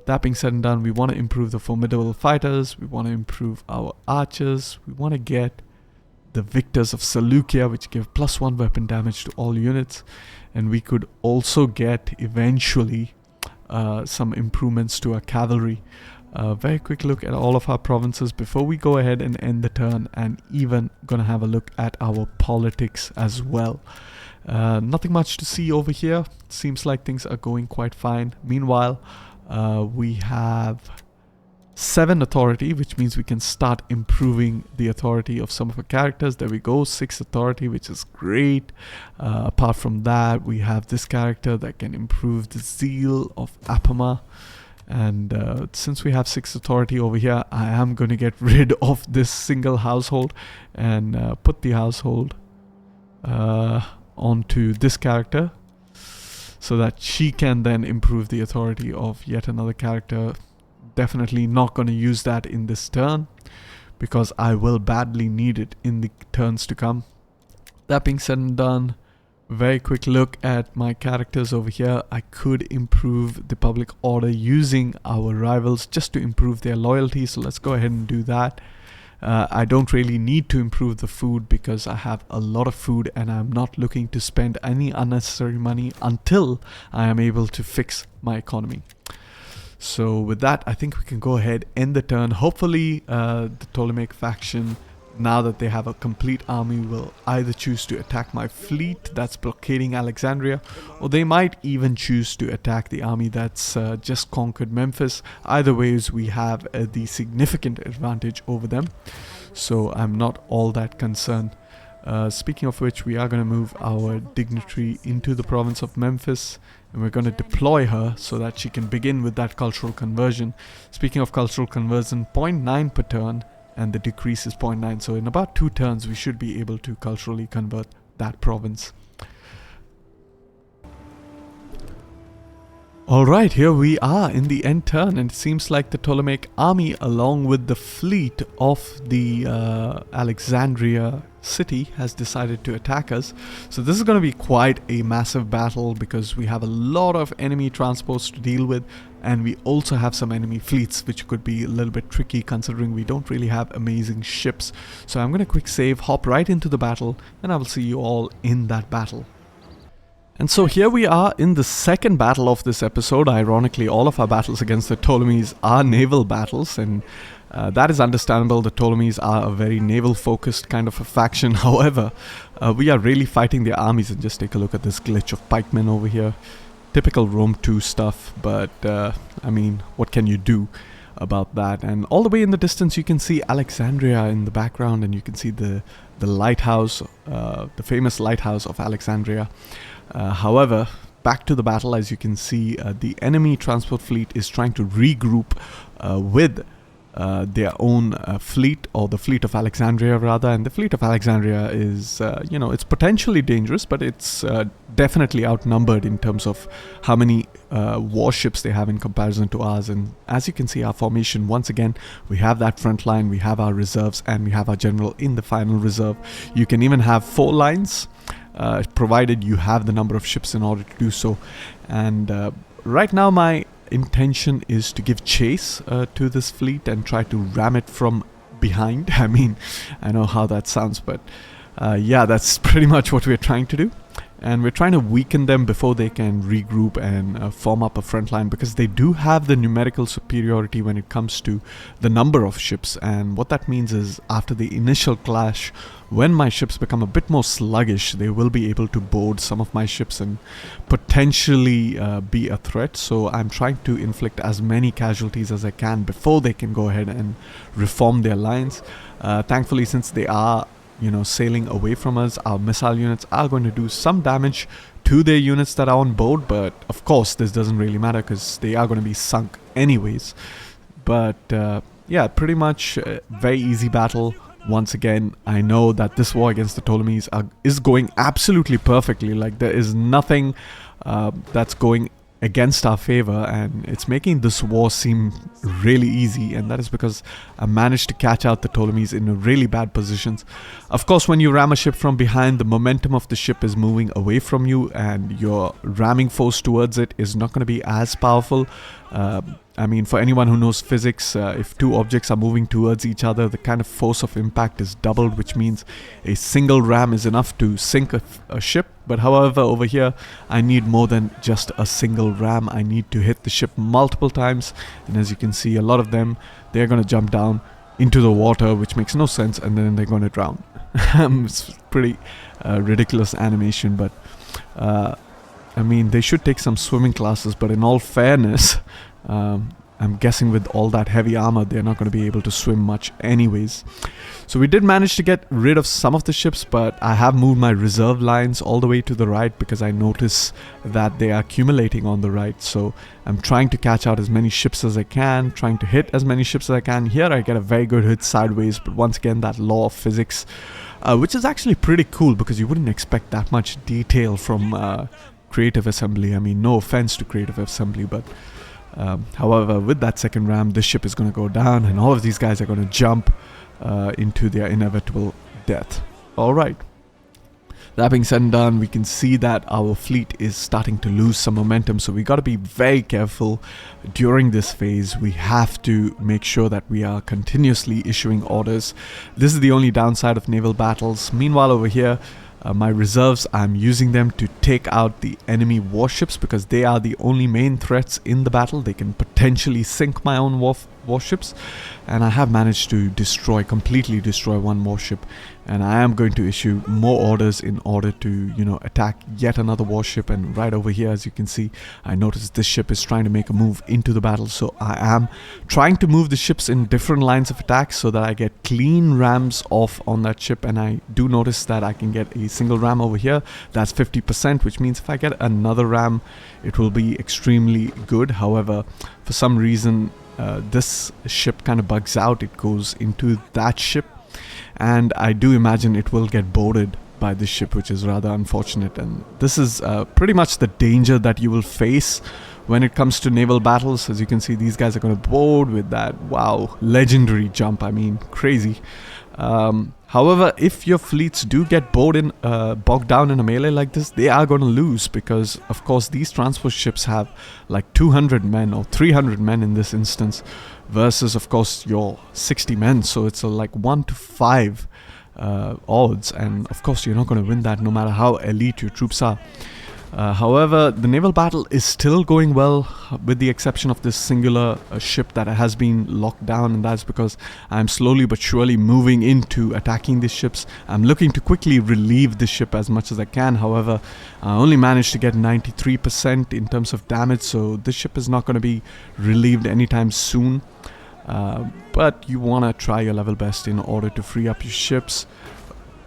That being said and done, we want to improve the formidable fighters. We want to improve our archers. We want to get the victors of Seleucia, which give +1 weapon damage to all units. And we could also get eventually some improvements to our cavalry. Very quick look at all of our provinces before we go ahead and end the turn, and even gonna have a look at our politics as well. Nothing much to see over here. Seems like things are going quite fine. Meanwhile, we have 7 authority, which means we can start improving the authority of some of our characters. There we go, 6 authority, which is great. Apart from that, we have this character that can improve the zeal of Apama. And since we have 6 authority over here, I am going to get rid of this single household and put the household onto this character, so that she can then improve the authority of yet another character. Definitely not going to use that in this turn, because I will badly need it in the turns to come. That being said and done, very quick look at my characters over here. I could improve the public order using our rivals just to improve their loyalty, so let's go ahead and do that. I don't really need to improve the food because I have a lot of food, and I'm not looking to spend any unnecessary money until I am able to fix my economy. So with that, I think we can go ahead, end the turn. Hopefully the Ptolemaic faction, now that they have a complete army, will either choose to attack my fleet that's blockading Alexandria, or they might even choose to attack the army that's just conquered Memphis. Either ways, we have the significant advantage over them, so I'm not all that concerned. Speaking of which, we are going to move our dignitary into the province of Memphis, and we're going to deploy her so that she can begin with that cultural conversion. Speaking of cultural conversion, 0.9 per turn, and the decrease is 0.9, so in about 2 turns we should be able to culturally convert that province. Alright, here we are in the end turn, and it seems like the Ptolemaic army, along with the fleet of the Alexandria city, has decided to attack us. So this is going to be quite a massive battle, because we have a lot of enemy transports to deal with, and we also have some enemy fleets, which could be a little bit tricky considering we don't really have amazing ships. So I'm going to quick save, hop right into the battle, and I will see you all in that battle. And so here we are in the second battle of this episode. Ironically, all of our battles against the Ptolemies are naval battles, and that is understandable. The Ptolemies are a very naval-focused kind of a faction. However, we are really fighting their armies, and just take a look at this glitch of pikemen over here. Typical Rome 2 stuff, but I mean, what can you do about that? And all the way in the distance, you can see Alexandria in the background, and you can see the lighthouse, the famous lighthouse of Alexandria. However, back to the battle. As you can see, the enemy transport fleet is trying to regroup with their own fleet, or the fleet of Alexandria rather. And the fleet of Alexandria is, you know, it's potentially dangerous, but it's definitely outnumbered in terms of how many warships they have in comparison to ours. And as you can see, our formation, once again, we have that front line, we have our reserves, and we have our general in the final reserve. You can even have 4 lines, provided you have the number of ships in order to do so. And right now my intention is to give chase to this fleet and try to ram it from behind. I mean, I know how that sounds, but yeah, that's pretty much what we're trying to do. And we're trying to weaken them before they can regroup and form up a front line, because they do have the numerical superiority when it comes to the number of ships. And what that means is, after the initial clash, when my ships become a bit more sluggish, they will be able to board some of my ships and potentially be a threat. So I'm trying to inflict as many casualties as I can before they can go ahead and reform their lines. Thankfully, since they are, you know, sailing away from us, our missile units are going to do some damage to their units that are on board, but of course this doesn't really matter because they are going to be sunk anyways. But yeah, pretty much very easy battle. Once again, I know that this war against the Ptolemies is going absolutely perfectly. Like, there is nothing that's going against our favor, and it's making this war seem really easy, and that is because I managed to catch out the Ptolemies in really bad positions. Of course, when you ram a ship from behind, the momentum of the ship is moving away from you, and your ramming force towards it is not going to be as powerful. I mean, for anyone who knows physics, if two objects are moving towards each other, the kind of force of impact is doubled, which means a single ram is enough to sink a ship. But however, over here, I need more than just a single ram. I need to hit the ship multiple times. And as you can see, a lot of them, they're going to jump down into the water, which makes no sense, and then they're going to drown. It's pretty ridiculous animation, but I mean, they should take some swimming classes, but in all fairness, I'm guessing with all that heavy armor, they're not going to be able to swim much anyways. So we did manage to get rid of some of the ships, but I have moved my reserve lines all the way to the right because I notice that they are accumulating on the right. So I'm trying to catch out as many ships as I can, trying to hit as many ships as I can. Here I get a very good hit sideways, but once again, that law of physics, which is actually pretty cool because you wouldn't expect that much detail from Creative Assembly. I mean, no offense to Creative Assembly, but however, with that second ram, this ship is going to go down and all of these guys are going to jump into their inevitable death. Alright. That being said and done, we can see that our fleet is starting to lose some momentum, so we got to be very careful during this phase. We have to make sure that we are continuously issuing orders. This is the only downside of naval battles. Meanwhile, over here, my reserves, I'm using them to take out the enemy warships because they are the only main threats in the battle. They can potentially sink my own warships, and I have managed to completely destroy one warship, and I am going to issue more orders in order to, you know, attack yet another warship. And right over here, as you can see, I noticed this ship is trying to make a move into the battle, so I am trying to move the ships in different lines of attack so that I get clean rams off on that ship. And I do notice that I can get a single ram over here. That's 50%, which means if I get another ram, it will be extremely good. However, for some reason, this ship kind of bugs out. It goes into that ship, and I do imagine it will get boarded by this ship, which is rather unfortunate. And this is pretty much the danger that you will face when it comes to naval battles. As you can see, these guys are going to board with that, wow, legendary jump. I mean, crazy. However, if your fleets do get bogged down in a melee like this, they are going to lose because, of course, these transport ships have like 200 men or 300 men in this instance versus, of course, your 60 men. So it's like 1 to 5 odds, and of course, you're not going to win that no matter how elite your troops are. However, the naval battle is still going well, with the exception of this singular ship that has been locked down, and that's because I'm slowly but surely moving into attacking these ships. I'm looking to quickly relieve the ship as much as I can. However, I only managed to get 93% in terms of damage, so this ship is not going to be relieved anytime soon. But you want to try your level best in order to free up your ships.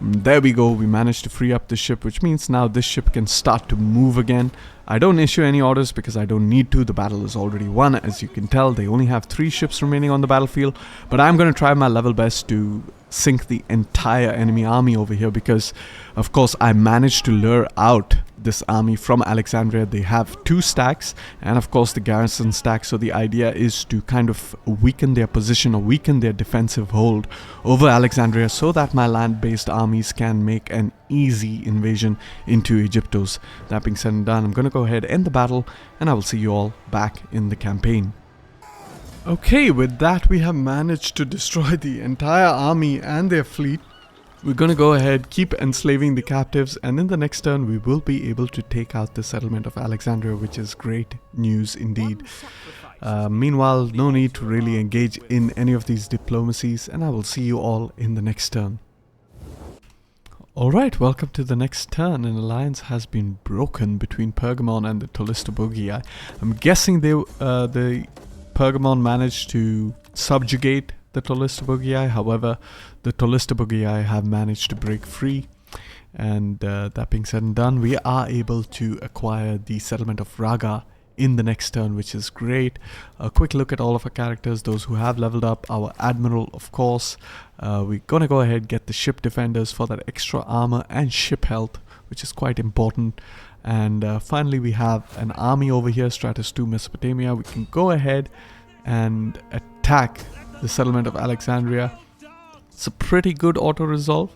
There we go, we managed to free up the ship, which means now this ship can start to move again. I don't issue any orders because I don't need to. The battle is already won. As you can tell, they only have 3 ships remaining on the battlefield, but I'm going to try my level best to sink the entire enemy army over here because, of course, I managed to lure out this army from Alexandria. They have 2 stacks and, of course, the garrison stack. So the idea is to kind of weaken their position or weaken their defensive hold over Alexandria so that my land-based armies can make an easy invasion into Egyptos. That being said and done, I'm going to go ahead and end the battle, and I will see you all back in the campaign. Okay, with that we have managed to destroy the entire army and their fleet. We're going to go ahead, keep enslaving the captives, and in the next turn we will be able to take out the settlement of Alexandria, which is great news indeed. Meanwhile, no need to really engage in any of these diplomacies, and I will see you all in the next turn. Alright, welcome to the next turn. An alliance has been broken between Pergamon and the Tolistobogii. I'm guessing the Pergamon managed to subjugate the Tolistobogii. However, the Tolistobogii have managed to break free, and that being said and done, we are able to acquire the settlement of Raga in the next turn, which is great. A quick look at all of our characters, those who have leveled up. Our admiral, of course. We're gonna go ahead and get the ship defenders for that extra armor and ship health, which is quite important. And finally, we have an army over here, Stratus 2 Mesopotamia. We can go ahead and attack the settlement of Alexandria. It's a pretty good auto-resolve,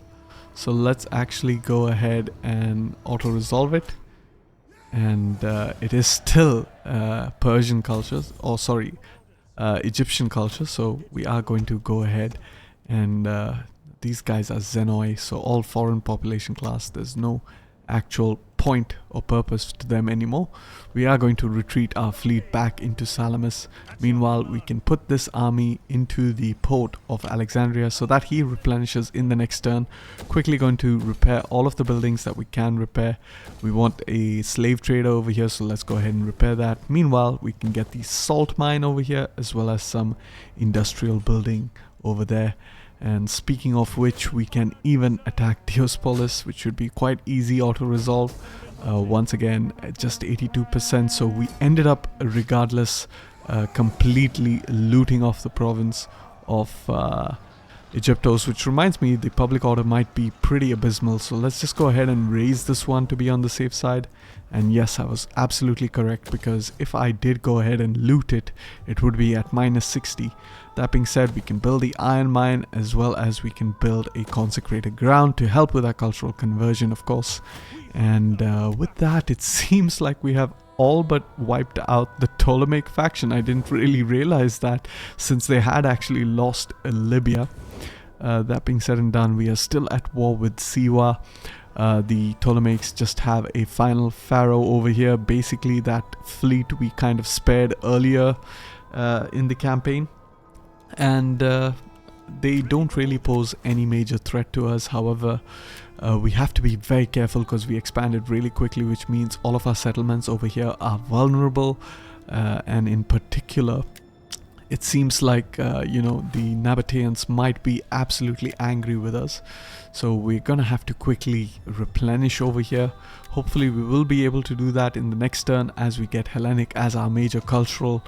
so let's actually go ahead and auto-resolve it. And it is still Persian cultures, or sorry, Egyptian culture. So we are going to go ahead and these guys are Zenoi, so all foreign population class. There's no actual point or purpose to them anymore. We are going to retreat our fleet back into Salamis. Meanwhile, we can put this army into the port of Alexandria so that he replenishes in the next turn. Quickly going to repair all of the buildings that we can repair. We want a slave trader over here, so let's go ahead and repair that. Meanwhile, we can get the salt mine over here as well as some industrial building over there. And speaking of which, we can even attack Diospolis, which should be quite easy auto-resolve. Once again, just 82%, so we ended up regardless completely looting off the province of Egyptos, which reminds me the public order might be pretty abysmal, so let's just go ahead and raise this one to be on the safe side. And yes, I was absolutely correct, because if I did go ahead and loot it, it would be at -60. That being said, we can build the iron mine as well as we can build a consecrated ground to help with our cultural conversion, of course. And with that, it seems like we have all but wiped out the Ptolemaic faction. I didn't really realize that, since they had actually lost Libya. That being said and done, we are still at war with Siwa. The Ptolemaics just have a final pharaoh over here. Basically, that fleet we kind of spared earlier in the campaign. And they don't really pose any major threat to us. However, we have to be very careful because we expanded really quickly, which means all of our settlements over here are vulnerable. And in particular, it seems like, the Nabateans might be absolutely angry with us. So we're going to have to quickly replenish over here. Hopefully we will be able to do that in the next turn as we get Hellenic as our major cultural,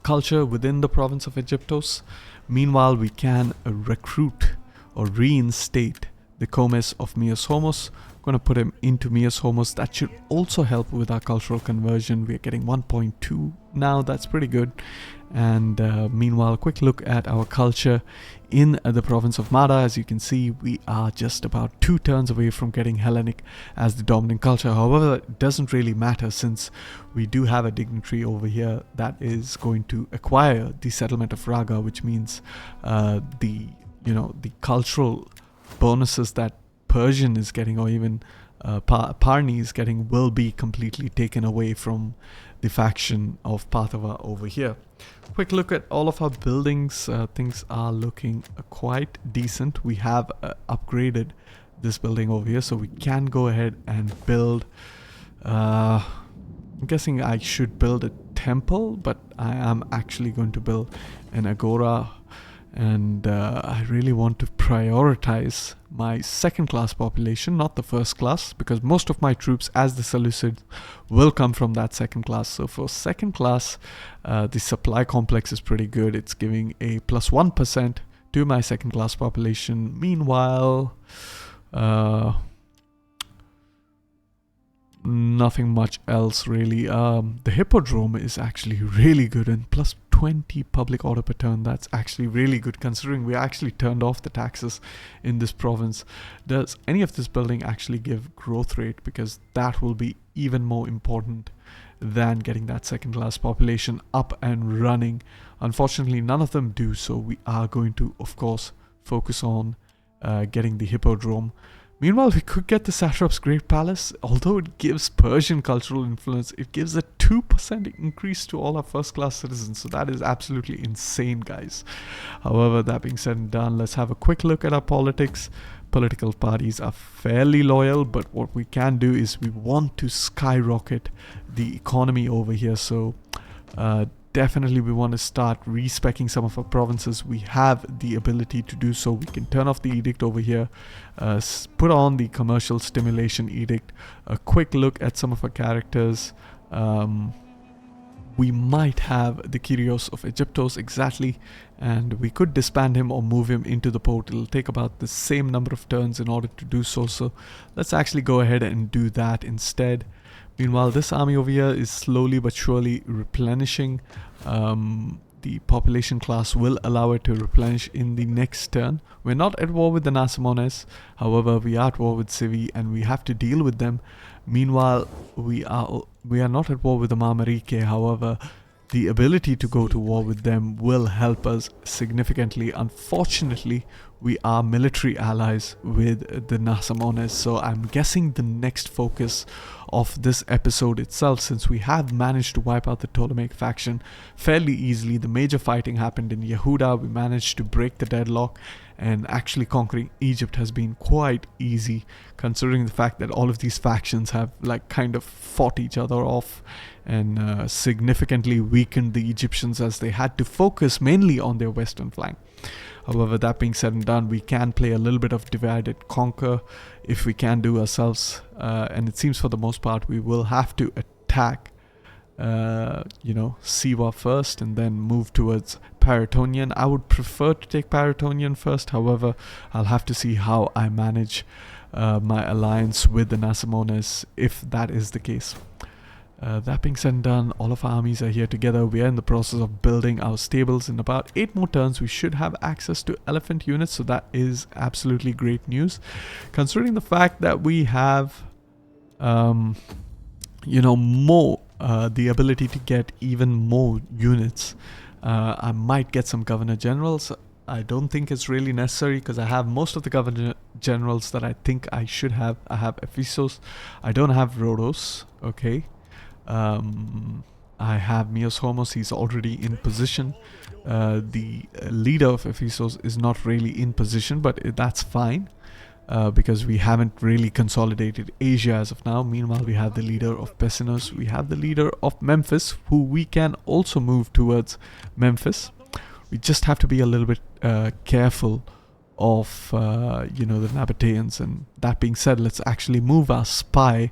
culture within the province of Egyptos. Meanwhile, we can recruit or reinstate the Comes of Mios Homos. Going to put him into Mios Homos. That should also help with our cultural conversion. We are getting 1.2 now. That's pretty good. And meanwhile, a quick look at our culture in the province of Mada. As you can see, we are just about 2 turns away from getting Hellenic as the dominant culture. However, it doesn't really matter, since we do have a dignitary over here that is going to acquire the settlement of Raga, which means the cultural bonuses that Persian is getting, or even Parni is getting, will be completely taken away from the faction of Pathava over here. Quick look at all of our buildings. Things are looking quite decent. We have upgraded this building over here, so we can go ahead and build. I'm guessing I should build a temple, but I am actually going to build an agora. And I really want to prioritize my second class population, not the first class, because most of my troops, as the Seleucids, will come from that second class. So for second class, the supply complex is pretty good. It's giving a +1% to my second class population. Meanwhile, nothing much else really. The hippodrome is actually really good, and +20 public order per turn. That's actually really good, considering we actually turned off the taxes in this province. Does any of this building actually give growth rate? Because that will be even more important than getting that second class population up and running. Unfortunately, none of them do, so we are going to, of course, focus on getting the hippodrome. Meanwhile, we could get the Satrap's Great Palace. Although it gives Persian cultural influence, it gives a 2% increase to all our first-class citizens. So that is absolutely insane, guys. However, that being said and done, let's have a quick look at our politics. Political parties are fairly loyal, but what we can do is we want to skyrocket the economy over here. So definitely we want to start respecing some of our provinces. We have the ability to do so. We can turn off the edict over here, put on the commercial stimulation edict. A quick look at some of our characters. We might have the Kyrios of Egyptos exactly, and we could disband him or move him into the port. It'll take about the same number of turns in order to do so. So let's actually go ahead and do that instead. Meanwhile, this army over here is slowly but surely replenishing. The population class will allow it to replenish in the next turn. We're not at war with the Nasamones. However, we are at war with Civi, and we have to deal with them. Meanwhile, we are not at war with the Mamarike. However, the ability to go to war with them will help us significantly. Unfortunately, we are military allies with the Nasamones, so I'm guessing the next focus of this episode itself, since we have managed to wipe out the Ptolemaic faction fairly easily. The major fighting happened in Yehuda. We managed to break the deadlock, and actually conquering Egypt has been quite easy, considering the fact that all of these factions have like kind of fought each other off and significantly weakened the Egyptians, as they had to focus mainly on their western flank. However, that being said and done, we can play a little bit of divide and conquer if we can do ourselves, and it seems for the most part we will have to attack Siwa first and then move towards Paratonian. I would prefer to take Paratonian first. However, I'll have to see how I manage my alliance with the Nasamones if that is the case. That being said and done, all of our armies are here together. We are in the process of building our stables. In about 8 more turns, we should have access to elephant units, so that is absolutely great news. Considering the fact that we have, more, the ability to get even more units, I might get some governor generals. I don't think it's really necessary because I have most of the governor generals that I think I should have. I have Ephesus. I don't have Rhodos. Okay. I have Mios Homos. He's already in position. The leader of Ephesus is not really in position, but that's fine because we haven't really consolidated Asia as of now. Meanwhile, we have the leader of Pessinus. We have the leader of Memphis, who we can also move towards Memphis. We just have to be a little bit careful of the Nabateans. And that being said, let's actually move our spy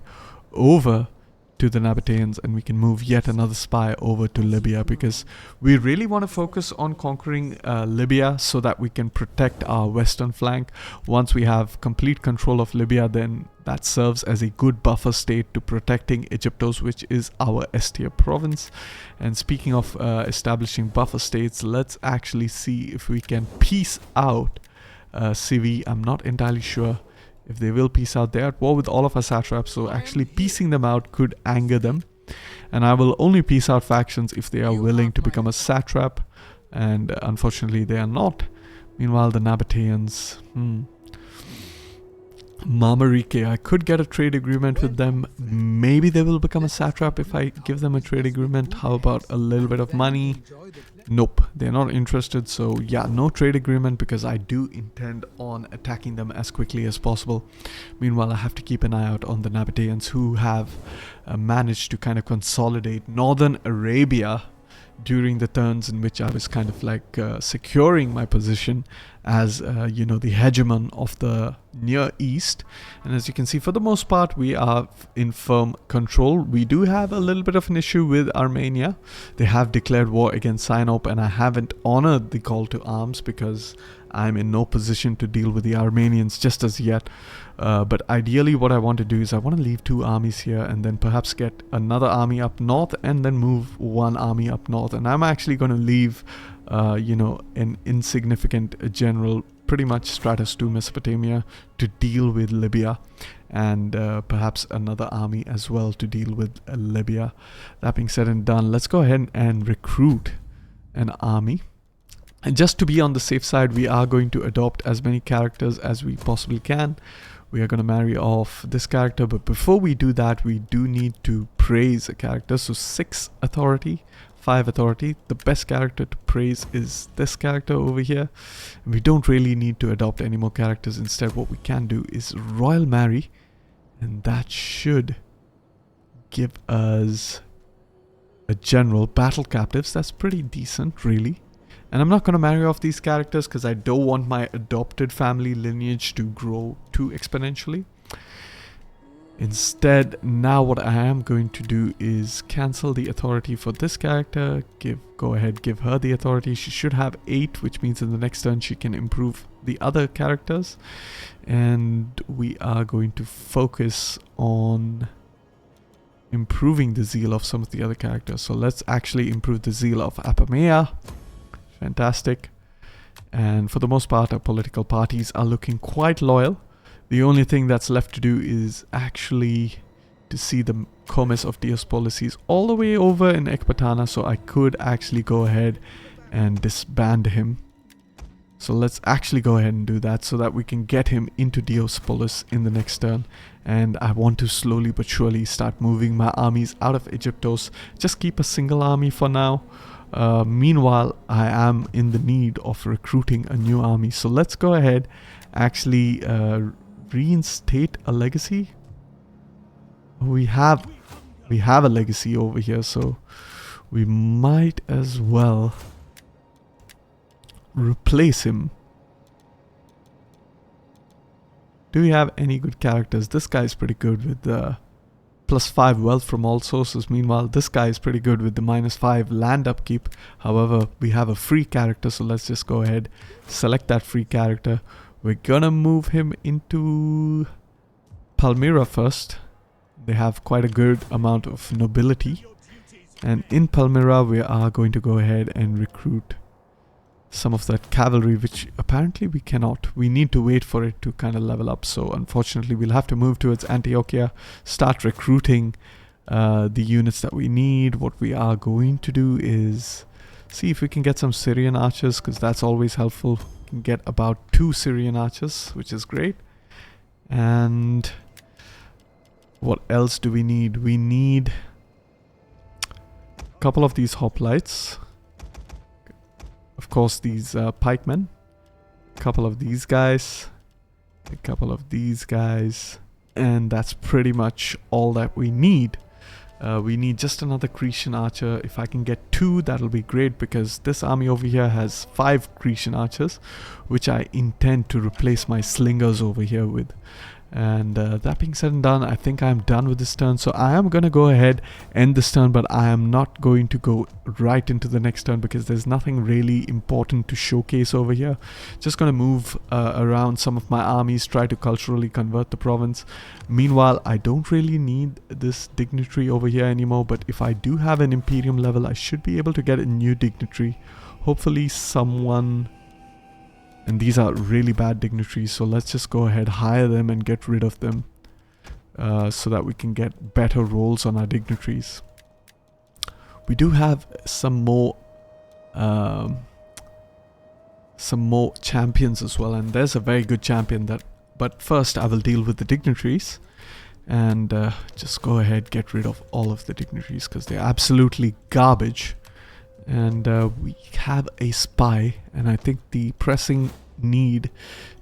over to the Nabateans, and we can move yet another spy over to Libya, because we really want to focus on conquering Libya so that we can protect our western flank. Once we have complete control of Libya, then that serves as a good buffer state to protecting Egyptos, which is our S tier province. And speaking of establishing buffer states, let's actually see if we can piece out Civi. I'm not entirely sure if they will peace out. They're at war with all of our satraps, so actually piecing them out could anger them. And I will only peace out factions if they are willing to become a satrap, and unfortunately they are not. Meanwhile, the Nabateans, Mamarike, I could get a trade agreement with them. Maybe they will become a satrap if I give them a trade agreement. How about a little bit of money? Nope, they're not interested. So yeah, no trade agreement, because I do intend on attacking them as quickly as possible. Meanwhile, I have to keep an eye out on the Nabateans, who have managed to kind of consolidate northern Arabia during the turns in which I was kind of like securing my position as the hegemon of the Near East. And as you can see, for the most part, we are in firm control. We do have a little bit of an issue with Armenia. They have declared war against Sinop, and I haven't honored the call to arms because I'm in no position to deal with the Armenians just as yet. But ideally what I want to do is I want to leave 2 armies here and then perhaps get another army up north and then move 1 army up north. And I'm actually going to leave, an insignificant general, pretty much Stratus to Mesopotamia, to deal with Libya, and perhaps another army as well to deal with Libya. That being said and done, let's go ahead and recruit an army. And just to be on the safe side, we are going to adopt as many characters as we possibly can. We are going to marry off this character, but before we do that, we do need to praise a character. So 6 authority, 5 authority. The best character to praise is this character over here. And we don't really need to adopt any more characters. Instead, what we can do is royal marry, and that should give us a general. Battle captives, that's pretty decent, really. And I'm not going to marry off these characters because I don't want my adopted family lineage to grow too exponentially. Instead, now what I am going to do is cancel the authority for this character. Go ahead, give her the authority. She should have 8, which means in the next turn she can improve the other characters. And we are going to focus on improving the zeal of some of the other characters. So let's actually improve the zeal of Apamea. Fantastic. And for the most part, our political parties are looking quite loyal. The only thing that's left to do is actually to see the Comes of Diospolis. He's all the way over in Ecbatana, so I could actually go ahead and disband him. So let's actually go ahead and do that so that we can get him into Diospolis in the next turn. And I want to slowly but surely start moving my armies out of Egyptos. Just keep a single army for now. Meanwhile, I am in the need of recruiting a new army. So let's go ahead, actually reinstate a legacy. We have a legacy over here, so we might as well replace him. Do we have any good characters? This guy is pretty good with the +5 wealth from all sources. Meanwhile, this guy is pretty good with the -5 land upkeep. However, we have a free character, so let's just go ahead, select that free character. We're gonna move him into Palmyra first. They have quite a good amount of nobility. And in Palmyra, we are going to go ahead and recruit some of that cavalry, which apparently we cannot. We need to wait for it to kind of level up. So unfortunately, we'll have to move towards Antiochia, start recruiting the units that we need. What we are going to do is see if we can get some Syrian archers, because that's always helpful. We can get about 2 Syrian archers, which is great. And what else do we need? We need a couple of these hoplites. Of course, these pikemen, a couple of these guys, a couple of these guys, and that's pretty much all that we need. We need just another Grecian archer. If I can get 2, that'll be great, because this army over here has 5 Grecian archers, which I intend to replace my slingers over here with. And that being said and done, I think I'm done with this turn. So I am going to go ahead, end this turn, but I am not going to go right into the next turn because there's nothing really important to showcase over here. Just going to move around some of my armies, try to culturally convert the province. Meanwhile, I don't really need this dignitary over here anymore, but if I do have an Imperium level, I should be able to get a new dignitary. Hopefully someone... And these are really bad dignitaries, so let's just go ahead, hire them and get rid of them so that we can get better rolls on our dignitaries. We do have some more champions as well, and there's a very good champion that. But first, I will deal with the dignitaries and just go ahead, get rid of all of the dignitaries because they're absolutely garbage. And we have a spy, and I think the pressing need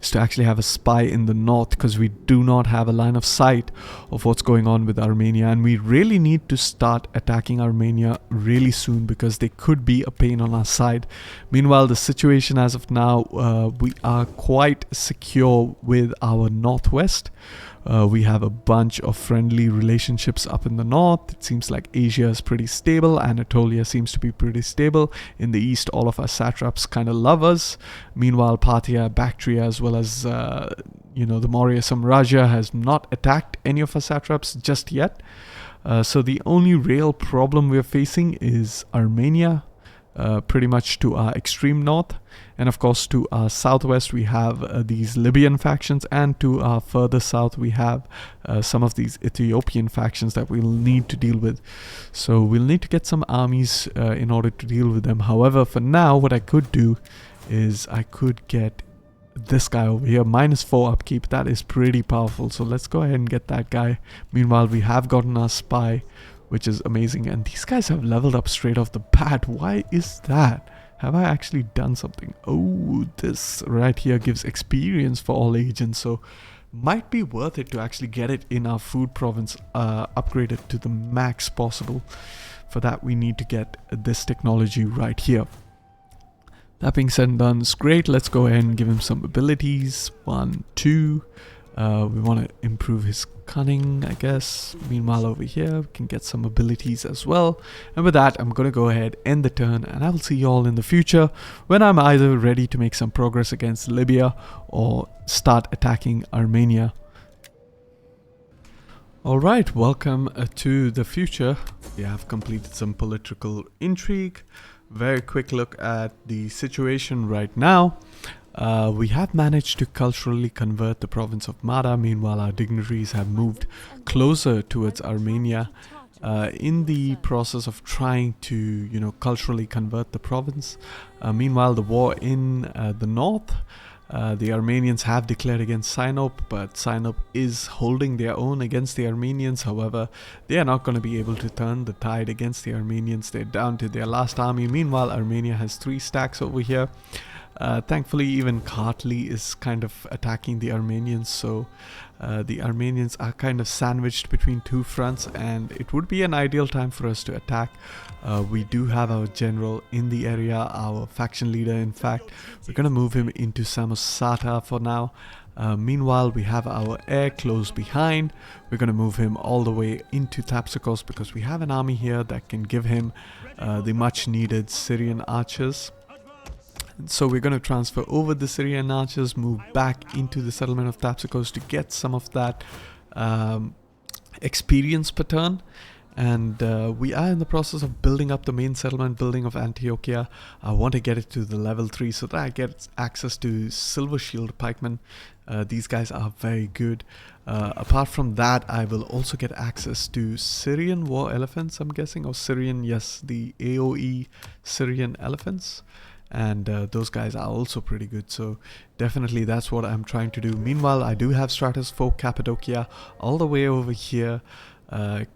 is to actually have a spy in the north because we do not have a line of sight of what's going on with Armenia, and we really need to start attacking Armenia really soon because they could be a pain on our side. Meanwhile, the situation as of now, we are quite secure with our northwest. We have a bunch of friendly relationships up in the north. It seems like Asia is pretty stable. Anatolia seems to be pretty stable. In the east, all of our satraps kind of love us. Meanwhile, Parthia, Bactria, as well as the Maurya Samraja has not attacked any of our satraps just yet. So the only real problem we're facing is Armenia. Pretty much to our extreme north, and of course to our southwest we have these Libyan factions, and to our further south we have some of these Ethiopian factions that we'll need to deal with. So we'll need to get some armies in order to deal with them. However, for now what I could do is I could get this guy over here, -4 upkeep. That is pretty powerful, so let's go ahead and get that guy. Meanwhile, we have gotten our spy, which is amazing, and these guys have leveled up straight off the bat. Why is that? Have I actually done something? Oh, this right here gives experience for all agents, so might be worth it to actually get it in our food province, upgraded to the max possible. For that we need to get this technology right here. That being said and done, it's great. Let's go ahead and give him some abilities. 1, 2. We want to improve his cunning, I guess. Meanwhile, over here, we can get some abilities as well. And with that, I'm going to go ahead, end the turn, and I will see you all in the future when I'm either ready to make some progress against Libya or start attacking Armenia. Alright, welcome to the future. We have completed some political intrigue. Very quick look at the situation right now. We have managed to culturally convert the province of Mada. Meanwhile, our dignitaries have moved closer towards Armenia in the process of trying to, culturally convert the province. Meanwhile, the war in the north, the Armenians have declared against Sinop, but Sinop is holding their own against the Armenians. However, they are not going to be able to turn the tide against the Armenians. They're down to their last army. Meanwhile, Armenia has 3 stacks over here. Thankfully, even Kartli is kind of attacking the Armenians, so the Armenians are kind of sandwiched between 2 fronts, and it would be an ideal time for us to attack. We do have our general in the area, our faction leader. In fact, we're going to move him into Samosata for now. Meanwhile, we have our heir close behind. We're going to move him all the way into Thapsacos because we have an army here that can give him the much needed Syrian archers. So we're going to transfer over the Syrian archers, move back into the settlement of Thapsacos to get some of that experience per turn. And we are in the process of building up the main settlement building of Antiochia. I want to get it to the level 3 so that I get access to Silver Shield pikemen. These guys are very good. Apart from that, I will also get access to Syrian war elephants, I'm guessing, or Syrian, yes, the AoE Syrian elephants. And those guys are also pretty good, so definitely that's what I'm trying to do. Meanwhile, I do have Stratus for Cappadocia all the way over here.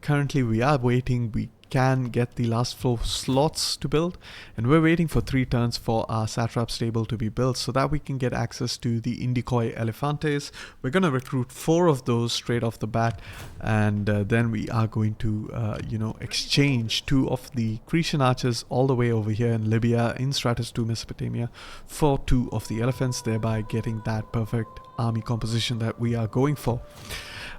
Currently we are waiting. We can get the last 4 slots to build, and we're waiting for 3 turns for our satrap stable to be built so that we can get access to the Indicoi Elefantes. We're going to recruit 4 of those straight off the bat, and then we are going to exchange 2 of the Grecian archers all the way over here in Libya in Stratus 2 Mesopotamia for 2 of the elephants, thereby getting that perfect army composition that we are going for.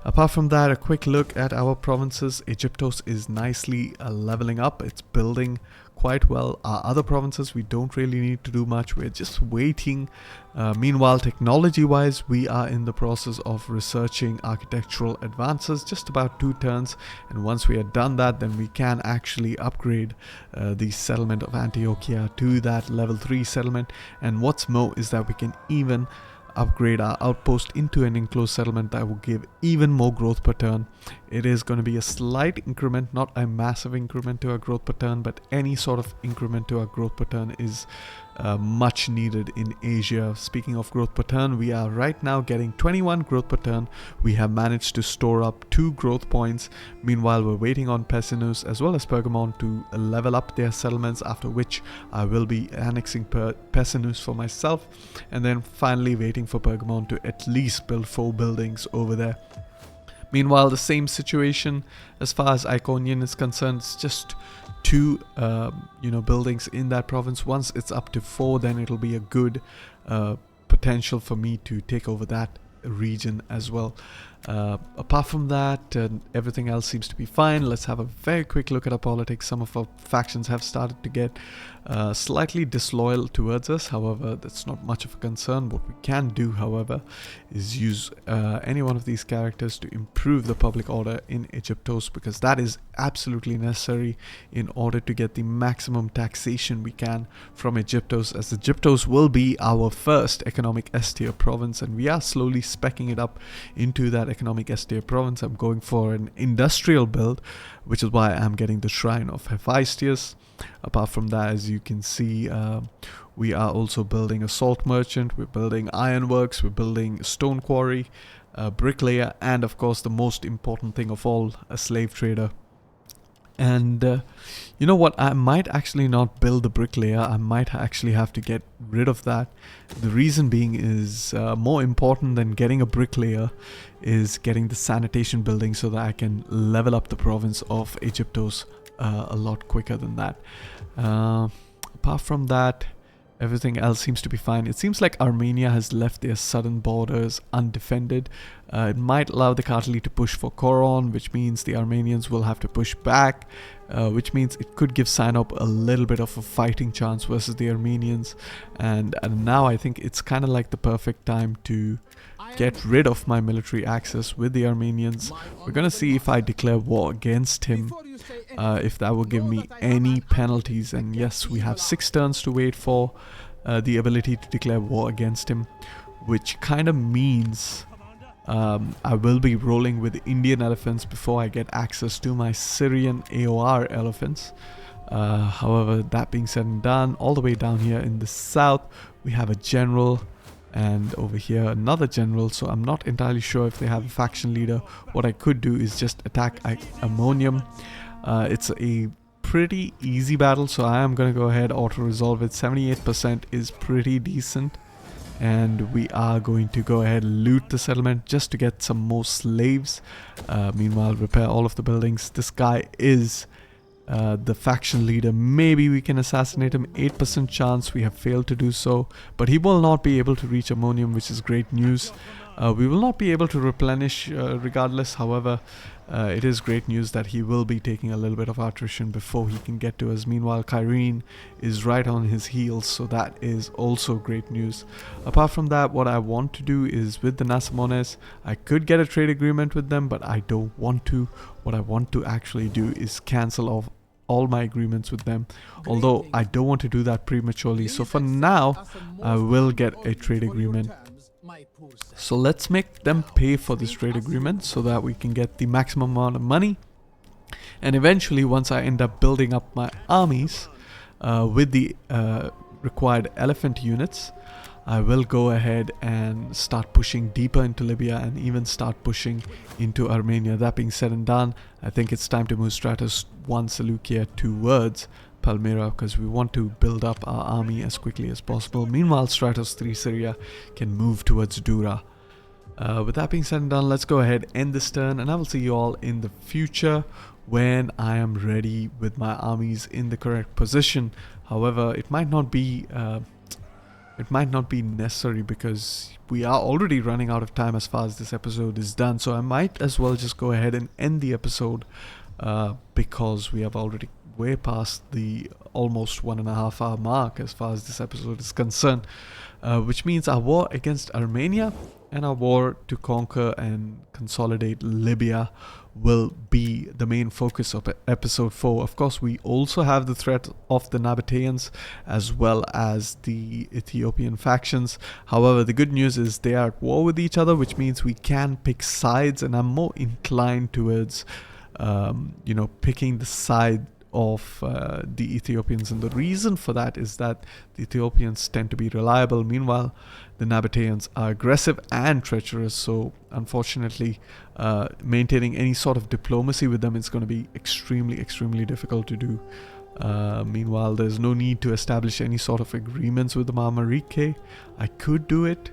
Apart from that, a quick look at our provinces. Egyptos is nicely leveling up. It's building quite well. Our other provinces, we don't really need to do much. We're just waiting. Meanwhile, technology-wise, we are in the process of researching architectural advances, just about 2 turns. And once we are done that, then we can actually upgrade the settlement of Antiochia to that level 3 settlement. And what's more is that we can even upgrade our outpost into an enclosed settlement that will give even more growth per turn. It is going to be a slight increment, not a massive increment to our growth per turn, but any sort of increment to our growth per turn is much needed in Asia. Speaking of growth per turn, we are right now getting 21 growth per turn. We have managed to store up 2 growth points. Meanwhile, we're waiting on Pessinus as well as Pergamon to level up their settlements, after which I will be annexing Pessinus for myself, and then finally waiting for Pergamon to at least build 4 buildings over there. Meanwhile, the same situation as far as Iconian is concerned. It's just 2 buildings in that province. Once it's up to 4, then it'll be a good potential for me to take over that region as well. Apart from that, everything else seems to be fine. Let's have a very quick look at our politics. Some of our factions have started to get slightly disloyal towards us. However, that's not much of a concern. What we can do, however, is use any one of these characters to improve the public order in Egyptos, because that is absolutely necessary in order to get the maximum taxation we can from Egyptos, as Egyptos will be our first economic S-tier province, and we are slowly speccing it up into that economic S-tier province. I'm going for an industrial build, which is why I'm getting the Shrine of Hephaestus. Apart from that, as you can see, we are also building a salt merchant, we're building ironworks, we're building a stone quarry, a bricklayer, and of course the most important thing of all, a slave trader. And you know what, I might actually not build the bricklayer. I might actually have to get rid of that. The reason being is more important than getting a bricklayer is getting the sanitation building, so that I can level up the province of Egyptos a lot quicker than that. Apart from that, everything else seems to be fine. It seems like Armenia has left their southern borders undefended. It might allow the Kartli to push for Coron, which means the Armenians will have to push back, which means it could give Sinop a little bit of a fighting chance versus the Armenians. And now I think it's kind of like the perfect time to get rid of my military access with the Armenians. We're gonna see if I declare war against him, if that will give me any penalties. And yes, we have 6 turns to wait for. the ability to declare war against him, which kind of means I will be rolling with Indian elephants before I get access to my Syrian AOR elephants. However, that being said and done, all the way down here in the south, we have a general, and over here another general, so I'm not entirely sure if they have a faction leader. What I could do is just attack Ammonium. It's a pretty easy battle, so I am going to go ahead auto-resolve it. 78% is pretty decent. And we are going to go ahead and loot the settlement just to get some more slaves. Meanwhile, repair all of the buildings. This guy is the faction leader. Maybe we can assassinate him. 8% chance. We have failed to do so. But he will not be able to reach Ammonium, which is great news. We will not be able to replenish regardless. However, it is great news that he will be taking a little bit of attrition before he can get to us. Meanwhile, Kyrene is right on his heels, so that is also great news. Apart from that, what I want to do is with the Nasamones, I could get a trade agreement with them, but I don't want to. What I want to actually do is cancel off all my agreements with them, although I don't want to do that prematurely. So for now, I will get a trade agreement. So let's make them pay for this trade agreement so that we can get the maximum amount of money. And eventually, once I end up building up my armies with the required elephant units, I will go ahead and start pushing deeper into Libya and even start pushing into Armenia. That being said and done, I think it's time to move Stratos 1 Seleucia towards Palmyra, because we want to build up our army as quickly as possible. Meanwhile, Stratos 3 Syria can move towards Dura. With that being said and done, let's go ahead, end this turn, and I will see you all in the future when I am ready with my armies in the correct position. However, it might not be necessary because we are already running out of time as far as this episode is done. So I might as well just go ahead and end the episode because we have already way past the almost 1.5 hour mark as far as this episode is concerned, which means our war against Armenia and our war to conquer and consolidate Libya will be the main focus of episode 4. Of course, we also have the threat of the Nabateans as well as the Ethiopian factions. However, the good news is they are at war with each other, which means we can pick sides, and I'm more inclined towards picking the side of the Ethiopians, and the reason for that is that the Ethiopians tend to be reliable. Meanwhile, the Nabateans are aggressive and treacherous, so unfortunately maintaining any sort of diplomacy with them is going to be extremely difficult to do. Meanwhile, there's no need to establish any sort of agreements with the Mamarike. I could do it.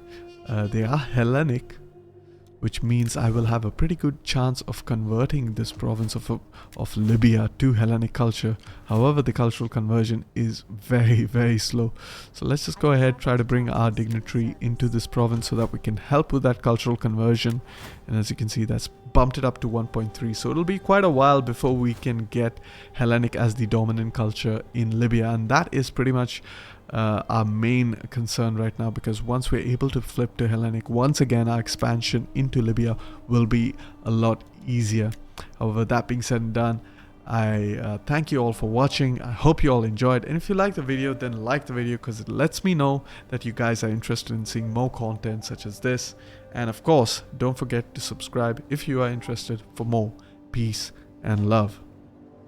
They are Hellenic, which means I will have a pretty good chance of converting this province of Libya to Hellenic culture. However, the cultural conversion is very slow. So let's just go ahead, try to bring our dignitary into this province so that we can help with that cultural conversion. And as you can see, that's bumped it up to 1.3. So it'll be quite a while before we can get Hellenic as the dominant culture in Libya. And that is pretty much our main concern right now, because once we're able to flip to Hellenic, once again our expansion into Libya will be a lot easier. However, that being said and done, I thank you all for watching. I hope you all enjoyed, and if you like the video, then like the video, because it lets me know that you guys are interested in seeing more content such as this. And of course, don't forget to subscribe if you are interested for more. Peace and love.